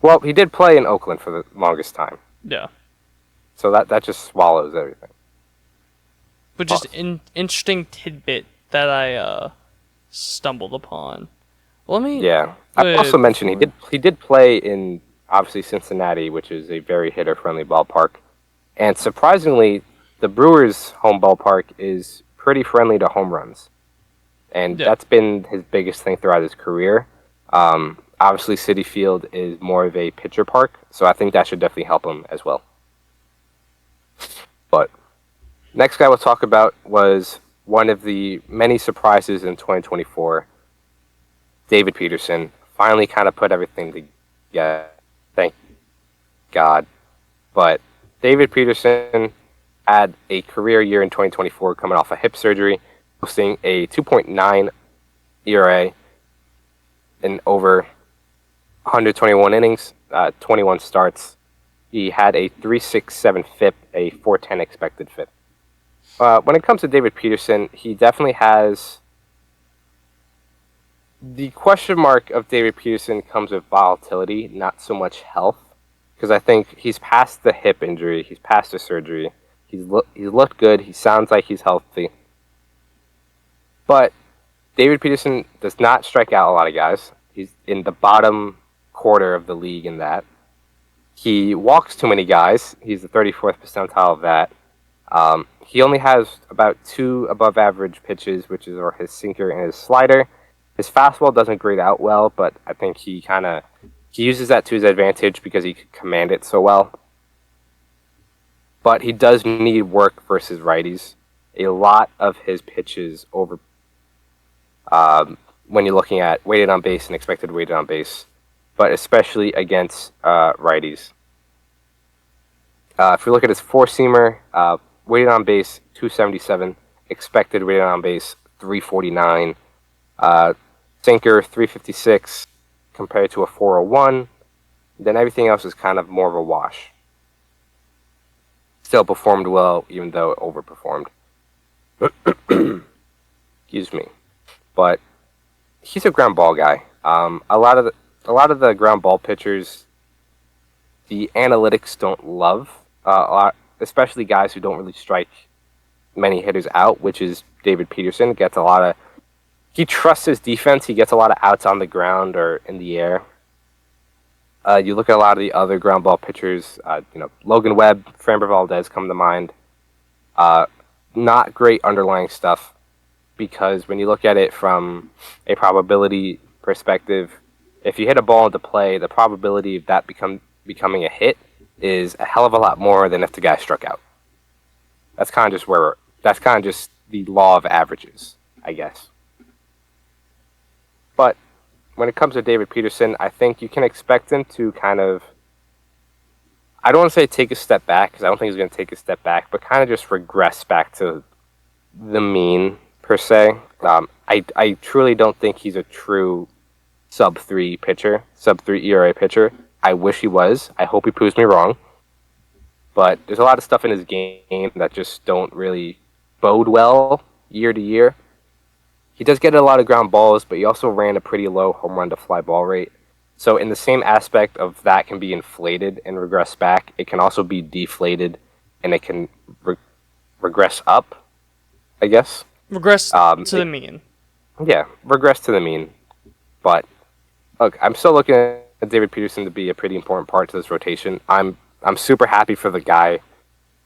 Well, he did play in Oakland for the longest time. Yeah. So that just swallows everything. But just an interesting tidbit that I stumbled upon. Yeah. I also mentioned he did play in, obviously, Cincinnati, which is a very hitter-friendly ballpark. And surprisingly, the Brewers' home ballpark is pretty friendly to home runs. And that's been his biggest thing throughout his career. Obviously, Citi Field is more of a pitcher park, so I think that should definitely help him as well. But next guy we'll talk about was one of the many surprises in 2024. David Peterson finally kind of put everything together. Thank God. But David Peterson had a career year in 2024 coming off a hip surgery, posting a 2.9 ERA in over 121 innings, 21 starts. He had a 3.67 FIP, a 4.10 expected FIP. When it comes to David Peterson, he definitely has... The question mark of David Peterson comes with volatility, not so much health. Because I think he's past the hip injury, he's past the surgery. He's looked good, he sounds like he's healthy. But David Peterson does not strike out a lot of guys. He's in the bottom quarter of the league in that. He walks too many guys. He's the 34th percentile of that. He only has about 2 above-average pitches, which are his sinker and his slider. His fastball doesn't grade out well, but I think he uses that to his advantage because he can command it so well. But he does need work versus righties. A lot of his pitches over when you're looking at weighted on base and expected weighted on base, but especially against righties. If we look at his four-seamer, weighted on base 277, expected weighted on base 349, sinker 356 compared to a 401. Then everything else is kind of more of a wash. Still performed well, even though it overperformed. Excuse me. But he's a ground ball guy. A lot of the ground ball pitchers, the analytics don't love. Especially guys who don't really strike many hitters out, which is David Peterson. He trusts his defense. He gets a lot of outs on the ground or in the air. You look at a lot of the other ground ball pitchers. Logan Webb, Framber Valdez come to mind. Not great underlying stuff, because when you look at it from a probability perspective, if you hit a ball into play, the probability of that becoming a hit is a hell of a lot more than if the guy struck out. That's kind of just the law of averages, I guess. But when it comes to David Peterson, I think you can expect him to kind of, I don't want to say take a step back, because I don't think he's going to take a step back, but kind of just regress back to the mean, per se. I truly don't think he's a true sub-3 ERA pitcher. I wish he was. I hope he proves me wrong. But there's a lot of stuff in his game that just don't really bode well year to year. He does get a lot of ground balls, but he also ran a pretty low home run to fly ball rate. So in the same aspect of that can be inflated and regress back, it can also be deflated and it can regress up, I guess. Regress to the mean. Yeah, regress to the mean. But look, I'm still looking at David Peterson to be a pretty important part to this rotation. I'm super happy for the guy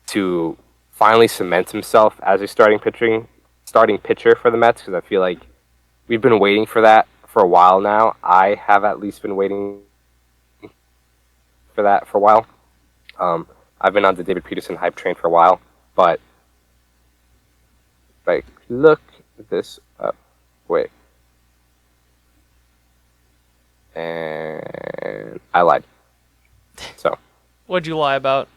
to finally cement himself as a starting pitcher for the Mets, because I feel like we've been waiting for that for a while now. I have at least been waiting for that for a while. I've been on the David Peterson hype train for a while, but look this up. Wait. And I lied. So. What'd you lie about?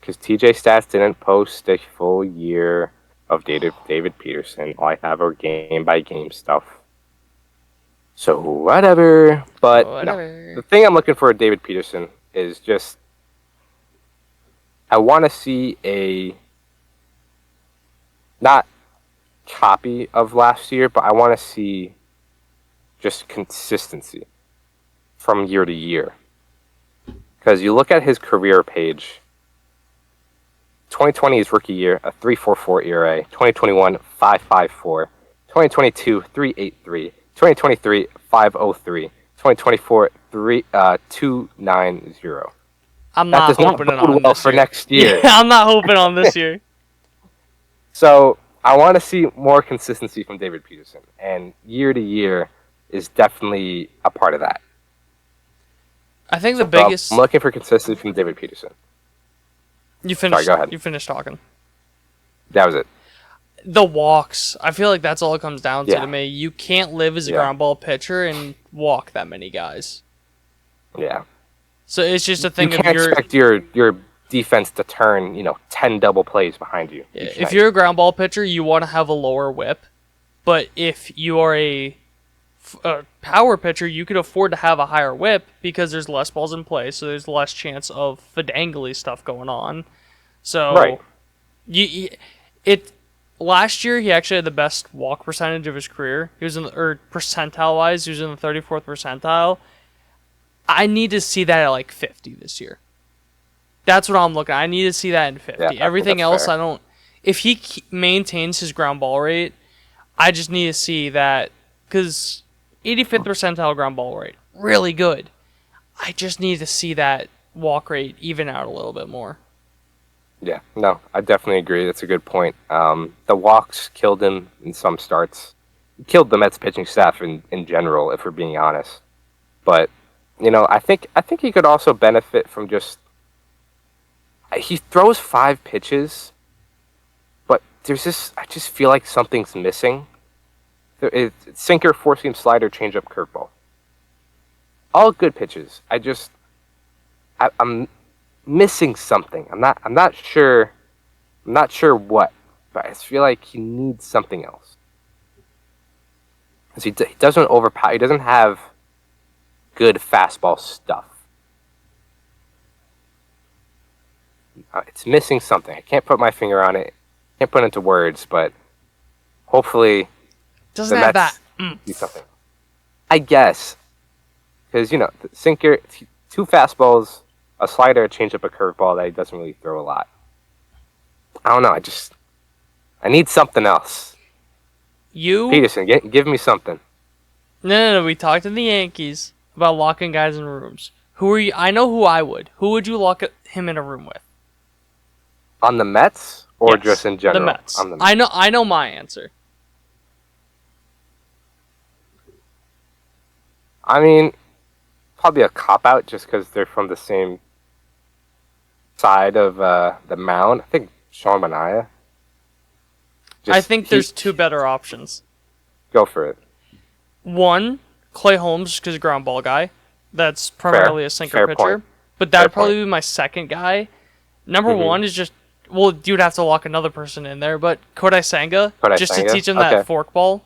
Because TJ Stats didn't post a full year of David Peterson. All I have are game by game stuff. So whatever. But Whatever. No, the thing I'm looking for at David Peterson is just I want to see a not copy of last year, but I want to see just consistency from year to year. Because you look at his career page, 2020 is rookie year, a 3.44 ERA. 2021, 5.54. 2022, 3.83. 2023, 5.03. 2024, 2.90. I'm That not does not hoping bode on well this for year. next year. Yeah, I'm not hoping on this year. So I want to see more consistency from David Peterson, and year to year is definitely a part of that. I think the biggest. I'm looking for consistency from David Peterson. You finished. Sorry, go ahead. You finished talking. That was it. The walks. I feel like that's all it comes down to Yeah. to me. You can't live as a ground ball pitcher and walk that many guys. Yeah. So it's just a thing you of can't expect your defense to turn 10 double plays behind you. If you're a ground ball pitcher, you want to have a lower whip. But if you are a power pitcher, you could afford to have a higher whip because there's less balls in play, so there's less chance of fidangly stuff going on. So right. Last year he actually had the best walk percentage of his career. He was percentile wise, he was in the 34th percentile. I need to see that at like 50 this year. That's what I'm looking at. I need to see that in 50. Yeah, Everything else, fair. I don't. If he maintains his ground ball rate, I just need to see that because 85th percentile ground ball rate, really good. I just need to see that walk rate even out a little bit more. Yeah, no, I definitely agree. That's a good point. The walks killed him in some starts. Killed the Mets pitching staff in general, if we're being honest. But I think he could also benefit from just. He throws 5 pitches, but there's this. I just feel like something's missing. It's sinker, four-seam slider, changeup, curveball. All good pitches. I'm missing something. I'm not sure. I'm not sure what, but I just feel like he needs something else. Because he doesn't overpower. He doesn't have good fastball stuff. It's missing something. I can't put my finger on it. Can't put it into words, but hopefully Doesn't the have Mets that. do something. I guess. Because, the sinker, 2 fastballs, a slider, a changeup, a curveball that he doesn't really throw a lot. I don't know. I need something else. Peterson, give me something. No. We talked to the Yankees about locking guys in rooms. Who are you? I know who I would. Who would you lock him in a room with? On the Mets or Yes, just in general? The Mets. On the Mets. I know my answer. I mean, probably a cop-out just because they're from the same side of the mound. I think Sean Manaea. I think there's 2 better options. Go for it. 1, Clay Holmes, because ground ball guy. That's primarily a sinker Fair pitcher. point. But that would probably be my second guy. Number 1 is just, you'd have to lock another person in there, but Kodai Senga, just to teach him that forkball.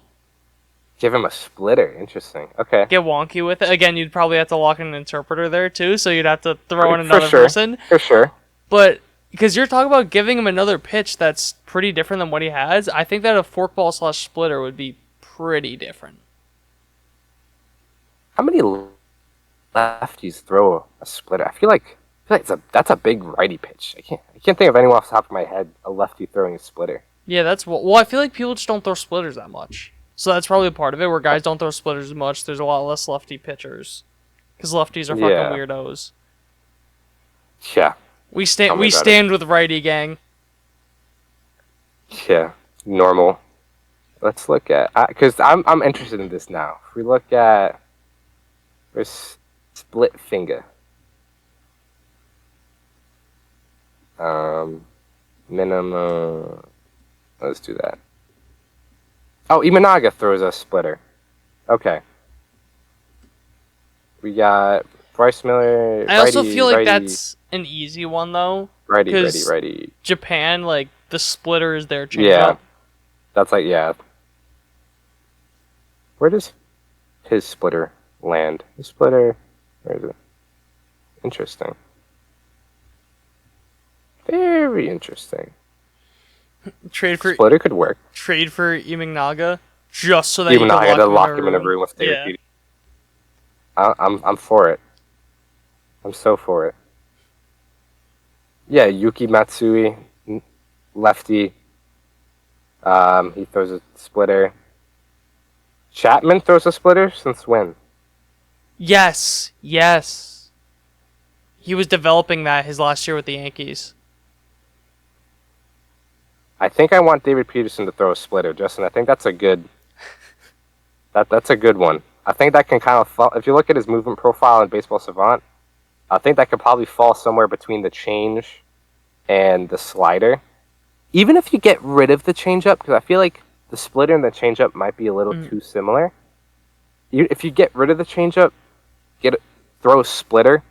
Give him a splitter. Interesting. Okay. Get wonky with it. Again, you'd probably have to lock in an interpreter there too, so you'd have to throw in another person. For sure. But because you're talking about giving him another pitch that's pretty different than what he has, I think that a forkball / splitter would be pretty different. How many lefties throw a splitter? I feel like that's a big righty pitch. I can't think of anyone off the top of my head, a lefty throwing a splitter. Yeah, I feel like people just don't throw splitters that much. So that's probably a part of it, where guys don't throw splitters as much. There's a lot less lefty pitchers. Because lefties are fucking weirdos. Yeah. We stand with righty, gang. Yeah. Normal. Let's look at... Because I'm interested in this now. If we look at... There's split finger. Minimum... Let's do that. Oh, Imanaga throws a splitter. Okay. We got Bryce Miller, I also feel like righty, that's an easy one though, righty, because righty. Japan, like the splitter is their Yeah, changeup. that's like Where does his splitter land? His splitter, where is it? Interesting. Very interesting. Splitter could work. Trade for Imignaga just so that Even you though I can had to lock him in a room with David Yeah. Petey. I'm for it. I'm so for it. Yeah, Yuki Matsui, lefty. He throws a splitter. Chapman throws a splitter since when? Yes. He was developing that his last year with the Yankees. I think I want David Peterson to throw a splitter, Justin. I think that's a good. That's a good one. I think that can kind of fall. If you look at his movement profile in Baseball Savant, I think that could probably fall somewhere between the change and the slider. Even if you get rid of the changeup, because I feel like the splitter and the changeup might be a little too similar. If you get rid of the changeup, throw a splitter,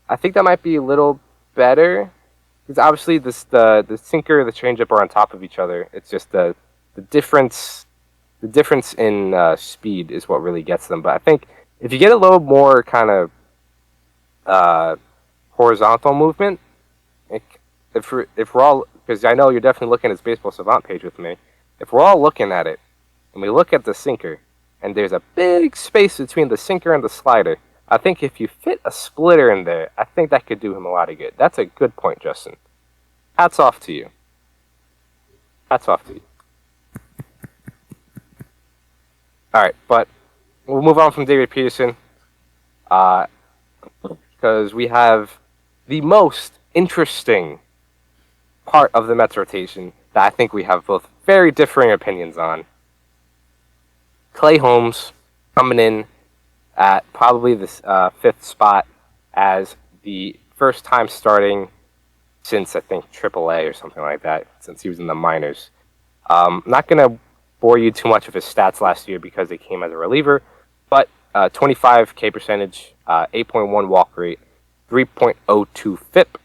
I think that might be a little better. Because obviously the sinker and the changeup are on top of each other. It's just the difference. The difference in speed is what really gets them. But I think if you get a little more kind of horizontal movement, if we're all, because I know you're definitely looking at his Baseball Savant page with me. If we're all looking at it, and we look at the sinker, and there's a big space between the sinker and the slider, I think if you fit a splitter in there, I think that could do him a lot of good. That's a good point, Justin. Hats off to you. Hats off to you. All right, but we'll move on from David Peterson because we have the most interesting part of the Mets rotation that I think we have both very differing opinions on. Clay Holmes coming in at probably the fifth spot as the first time starting since, I think, AAA or something like that, since he was in the minors. Not going to bore you too much of his stats last year because they came as a reliever, but 25 K percentage, 8.1 walk rate, 3.02 FIP.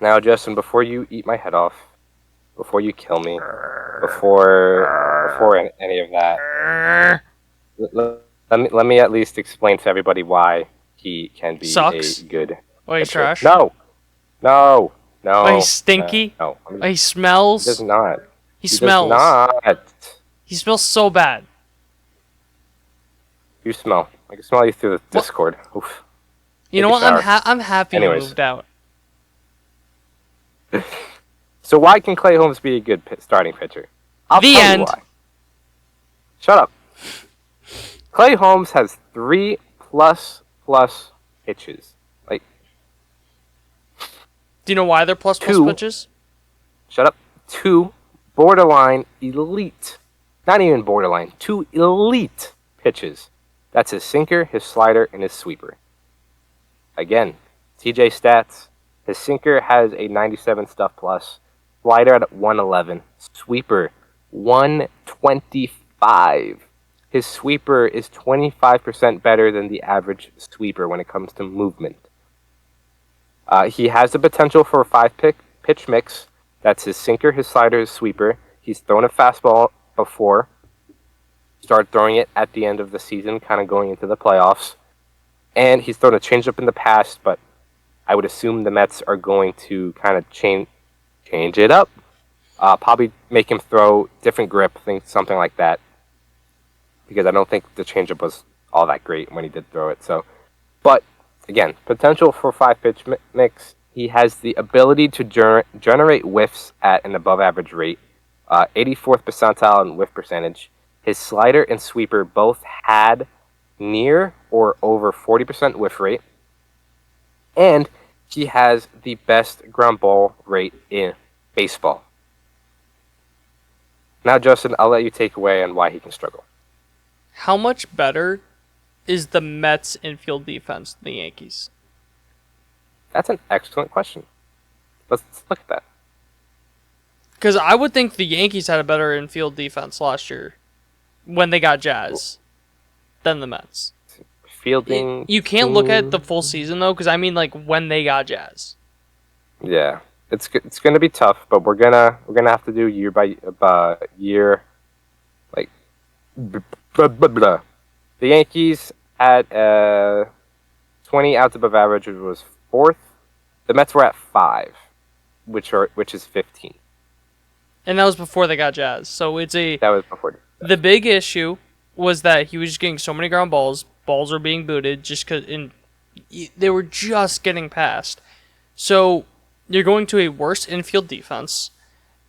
Now, Justin, before you eat my head off, before you kill me, before any of that, let me at least explain to everybody why he can be Sucks. a good. Why he's trash? No. Why he's stinky? No. Why he smells? He does not. He smells. Does not. He smells so bad. You smell. I can smell you through the Discord. Oof. You know what? I'm happy you moved out. So why can Clay Holmes be a good starting pitcher? I'll tell you why. Shut up. Clay Holmes has 3 plus pitches. Like, do you know why they're plus pitches? Shut up. 2 borderline elite. Not even borderline. 2 elite pitches. That's his sinker, his slider, and his sweeper. Again, TJ stats. His sinker has a 97 stuff plus. Slider at 111. Sweeper, 125. His sweeper is 25% better than the average sweeper when it comes to movement. He has the potential for a 5-pitch mix. That's his sinker, his slider, his sweeper. He's thrown a fastball before. Started throwing it at the end of the season, kind of going into the playoffs. And he's thrown a changeup in the past, but I would assume the Mets are going to kind of change it up. Probably make him throw different grip, something like that. Because I don't think the changeup was all that great when he did throw it. So, but again, potential for 5-pitch mix. He has the ability to generate whiffs at an above-average rate. 84th percentile in whiff percentage. His slider and sweeper both had near or over 40% whiff rate. And he has the best ground ball rate in baseball. Now, Justin, I'll let you take away on why he can struggle. How much better is the Mets infield defense than the Yankees? That's an excellent question. Let's look at that. Because I would think the Yankees had a better infield defense last year when they got Jazz than the Mets. fielding. You can't look at the full season though, because I mean like when they got Jazz. Yeah, it's gonna be tough, but we're gonna have to do year by year. Like, blah, blah, blah. The Yankees had 20 outs above average, which was fourth. The Mets were at 5, which is 15. And that was before they got Jazz. So that was before. The big issue was that he was just getting so many ground balls. Balls were being booted just because they were just getting passed. So you're going to a worse infield defense.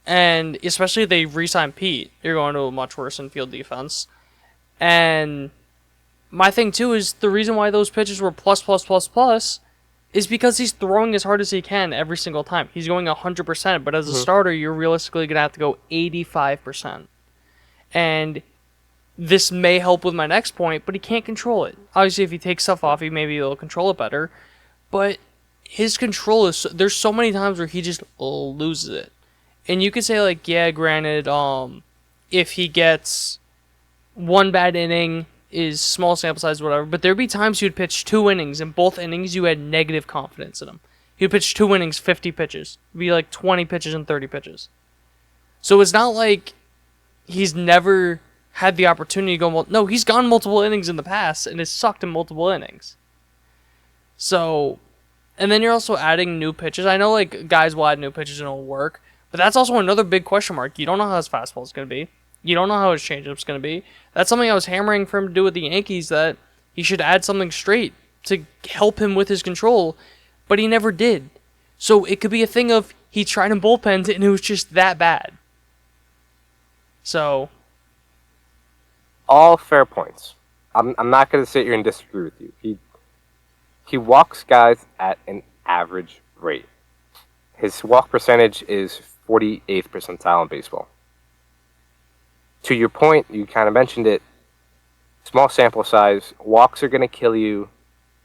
And especially if they re-sign Pete, you're going to a much worse infield defense. And my thing, too, is the reason why those pitches were plus is because he's throwing as hard as he can every single time. He's going 100%, but as a starter, you're realistically going to have to go 85%. And this may help with my next point, but he can't control it. Obviously, if he takes stuff off, maybe he'll control it better. But his control is... There's so many times where he just loses it. And you could say, like, yeah, granted, if he gets one bad inning, is small sample size, whatever, but there'd be times you'd pitch 2 innings, and both innings you had negative confidence in him. He'd pitch 2 innings, 50 pitches. It'd be like 20 pitches and 30 pitches. So it's not like he's never had the opportunity to go... No, he's gone multiple innings in the past, and it's sucked in multiple innings. So, and then you're also adding new pitches. I know, like, guys will add new pitches and it'll work, but that's also another big question mark. You don't know how his fastball is going to be. You don't know how his changeup's going to be. That's something I was hammering for him to do with the Yankees, that he should add something straight to help him with his control, but he never did. So it could be a thing of he tried in bullpens and it was just that bad. So, all fair points. I'm not going to sit here and disagree with you. He walks guys at an average rate. His walk percentage is 48th percentile in baseball. To your point, you kind of mentioned it, small sample size, walks are going to kill you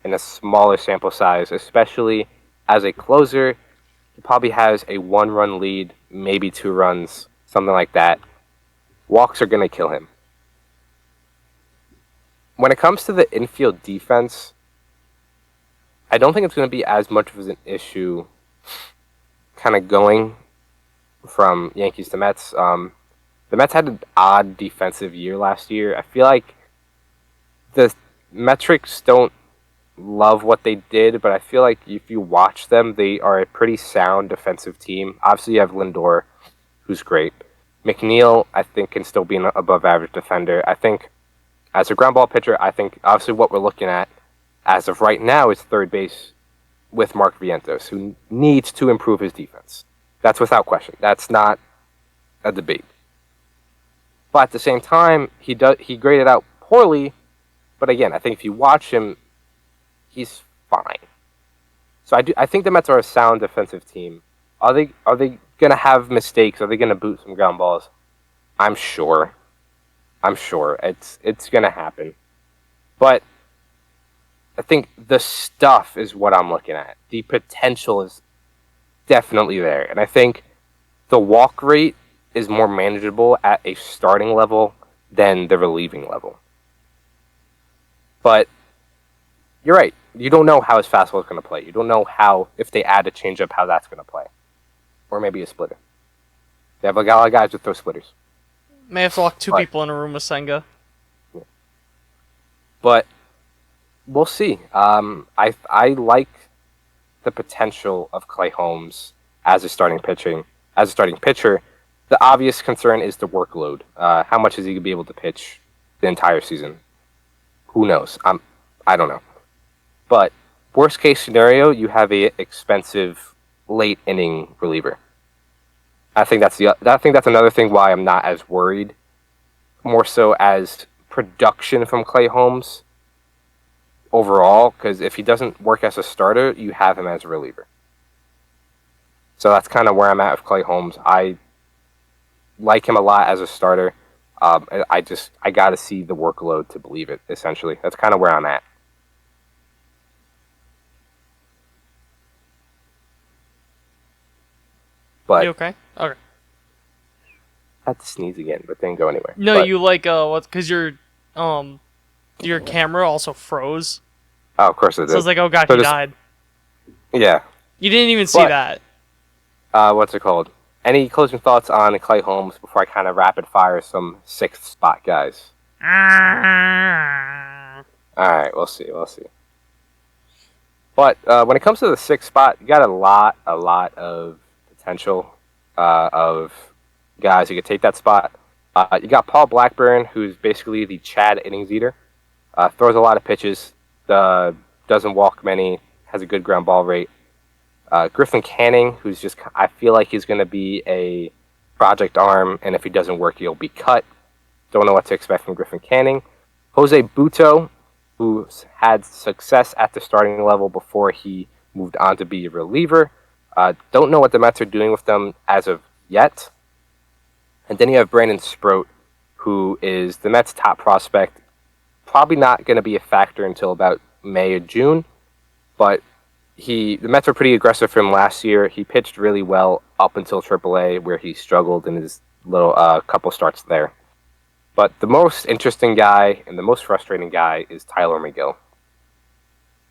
in a smaller sample size, especially as a closer. He probably has a 1-run lead, maybe 2 runs, something like that. Walks are going to kill him. When it comes to the infield defense, I don't think it's going to be as much of an issue kind of going from Yankees to Mets. The Mets had an odd defensive year last year. I feel like the metrics don't love what they did, but I feel like if you watch them, they are a pretty sound defensive team. Obviously, you have Lindor, who's great. McNeil, I think, can still be an above-average defender. I think, as a ground ball pitcher, I think, obviously, what we're looking at as of right now is third base with Mark Vientos, who needs to improve his defense. That's without question. That's not a debate. But at the same time, he graded out poorly. But again, I think if you watch him, he's fine. So I think the Mets are a sound defensive team. Are they gonna have mistakes? Are they gonna boot some ground balls? I'm sure. It's gonna happen. But I think the stuff is what I'm looking at. The potential is definitely there, and I think the walk rate is more manageable at a starting level than the relieving level. But you're right. You don't know how his fastball is going to play. You don't know how, if they add a changeup, how that's going to play. Or maybe a splitter. They have a lot of guys who throw splitters. May have to lock 2 people in a room with Senga. Yeah. But we'll see. I like the potential of Clay Holmes as a starting pitcher. The obvious concern is the workload. How much is he going to be able to pitch the entire season? Who knows? I don't know. But worst case scenario, you have a expensive late inning reliever. I think that's another thing why I'm not as worried. More so as production from Clay Holmes overall, because if he doesn't work as a starter, you have him as a reliever. So that's kind of where I'm at with Clay Holmes. I like him a lot as a starter. I got to see the workload to believe it, essentially. That's kind of where I'm at. But you okay? Okay. I had to sneeze again, but didn't go anywhere. No, but, you like, because you're, your camera also froze. Oh, of course it did. So I was like, oh god, So he died. Yeah. You didn't even see that. What's it called? Any closing thoughts on Clay Holmes before I kind of rapid fire some sixth spot guys? All right, we'll see. But when it comes to the sixth spot, you got a lot of potential of guys who could take that spot. You got Paul Blackburn, who's basically the Chad innings eater. Throws a lot of pitches, doesn't walk many, has a good ground ball rate. Griffin Canning, who's just, I feel like he's going to be a project arm, and if he doesn't work, he'll be cut. Don't know what to expect from Griffin Canning. Jose Butto, who's had success at the starting level before he moved on to be a reliever. Don't know what the Mets are doing with them as of yet. And then you have Brandon Sproat, who is the Mets' top prospect. Probably not going to be a factor until about May or June, but the Mets were pretty aggressive for him last year. He pitched really well up until AAA, where he struggled in his little couple starts there. But the most interesting guy and the most frustrating guy is Tyler McGill.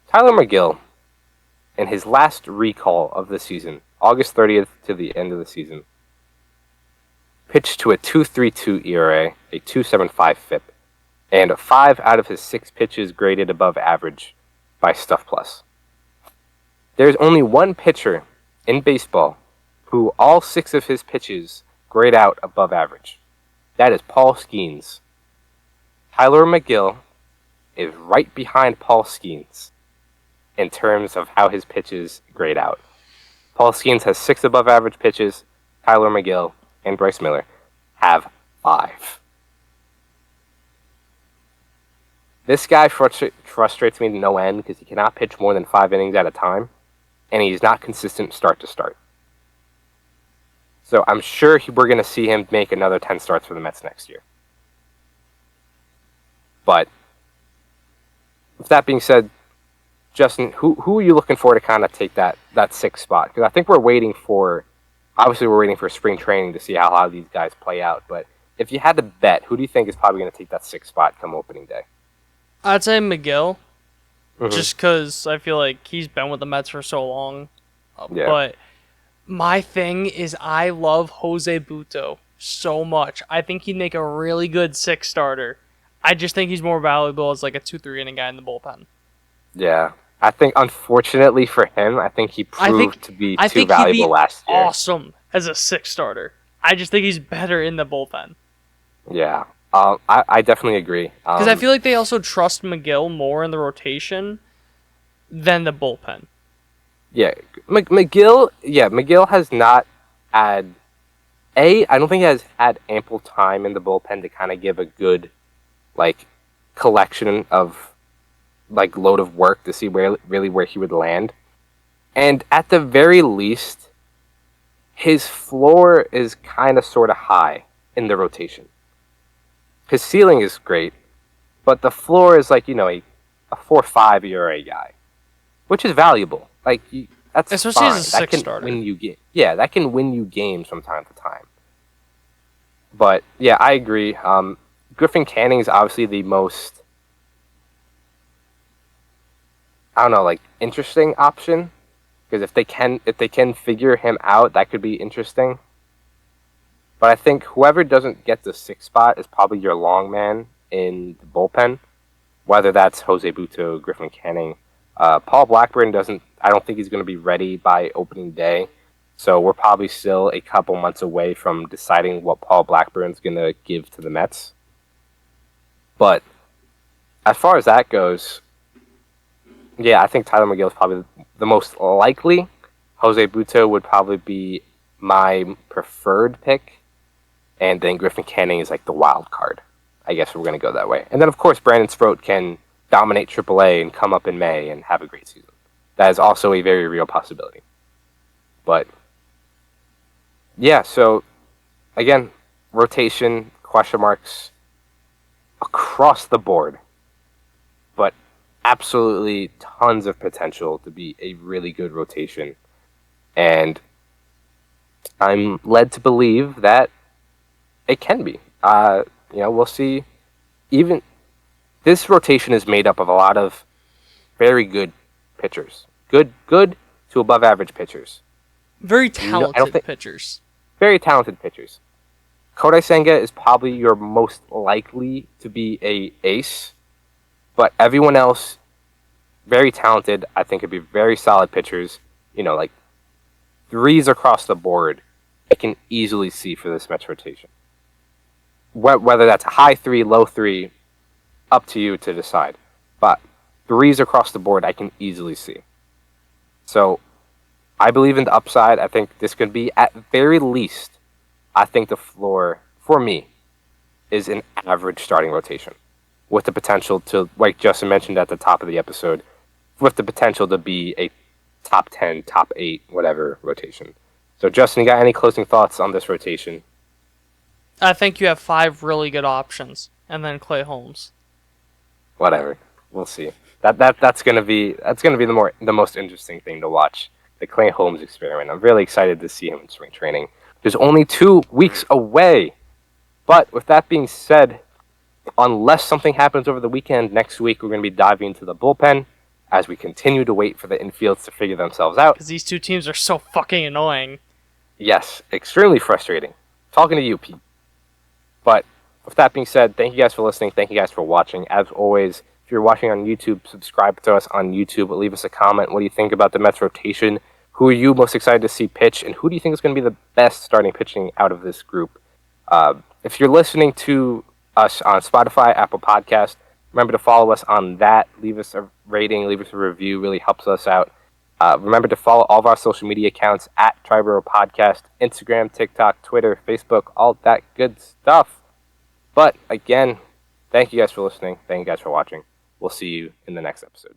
Tyler McGill, in his last recall of the season, August 30th to the end of the season, pitched to a 2.32 ERA, a 2.75 FIP, and 5 out of his 6 pitches graded above average by Stuff Plus. There's only one pitcher in baseball who all 6 of his pitches grade out above average. That is Paul Skeens. Tyler McGill is right behind Paul Skeens in terms of how his pitches grade out. Paul Skeens has 6 above average pitches. Tyler McGill and Bryce Miller have 5. This guy frustrates me to no end because he cannot pitch more than 5 innings at a time, and he's not consistent start to start. So I'm sure we're going to see him make another 10 starts for the Mets next year. But with that being said, Justin, who are you looking for to kind of take that 6th spot? Because I think we're waiting for spring training to see how these guys play out. But if you had to bet, who do you think is probably going to take that 6th spot come opening day? I'd say McGill, just because I feel like he's been with the Mets for so long. Yeah. But my thing is I love Jose Butto so much. I think he'd make a really good 6th starter. I just think he's more valuable as like a 2-3 inning guy in the bullpen. Yeah. I think, unfortunately for him, I think he proved to be too valuable last year. Awesome as a 6th starter. I just think he's better in the bullpen. Yeah. I definitely agree. Because I feel like they also trust McGill more in the rotation than the bullpen. Yeah, McGill has not had I don't think he has had ample time in the bullpen to kind of give a good collection of load of work to see where he would land. And at the very least, his floor is kind of sort of high in the rotation. His ceiling is great, but the floor is a 4.5 ERA guy, which is valuable. That's especially fine. as a 6th starter. That can win you games from time to time. But yeah, I agree. Griffin Canning is obviously the most, interesting option, because if they can figure him out, that could be interesting. But I think whoever doesn't get the 6th spot is probably your long man in the bullpen, whether that's Jose Butto, Griffin Canning. Paul Blackburn I don't think he's going to be ready by opening day. So we're probably still a couple months away from deciding what Paul Blackburn's going to give to the Mets. But as far as that goes, yeah, I think Tyler McGill is probably the most likely. Jose Butto would probably be my preferred pick. And then Griffin Canning is the wild card. I guess we're going to go that way. And then, of course, Brandon Sproat can dominate AAA and come up in May and have a great season. That is also a very real possibility. But, yeah, so, again, rotation, question marks across the board. But absolutely tons of potential to be a really good rotation. And I'm led to believe that it can be. We'll see. Even this rotation is made up of a lot of very good pitchers. Good to above average pitchers. Very talented pitchers. Very talented pitchers. Kodai Senga is probably your most likely to be a ace, but everyone else, very talented. I think could be very solid pitchers. Like threes across the board, I can easily see for this Mets rotation. Whether that's a high 3, low 3, up to you to decide. But threes across the board, I can easily see. So I believe in the upside. I think this could be, at very least, I think the floor, for me, is an average starting rotation with the potential to, like Justin mentioned at the top of the episode, with the potential to be a top 10, top 8, whatever rotation. So, Justin, you got any closing thoughts on this rotation? I think you have 5 really good options, and then Clay Holmes. Whatever, we'll see. That's gonna be the most interesting thing to watch, the Clay Holmes experiment. I'm really excited to see him in spring training. There's only 2 weeks away. But with that being said, unless something happens over the weekend, next week we're going to be diving into the bullpen as we continue to wait for the infields to figure themselves out. Because these 2 teams are so fucking annoying. Yes, extremely frustrating. Talking to you, Pete. But with that being said, thank you guys for listening. Thank you guys for watching. As always, if you're watching on YouTube, subscribe to us on YouTube. Leave us a comment. What do you think about the Mets rotation? Who are you most excited to see pitch? And who do you think is going to be the best starting pitching out of this group? If you're listening to us on Spotify, Apple Podcast, remember to follow us on that. Leave us a rating, leave us a review. Really helps us out. Remember to follow all of our social media accounts at Triboro Podcast, Instagram, TikTok, Twitter, Facebook, all that good stuff. But again, thank you guys for listening. Thank you guys for watching. We'll see you in the next episode.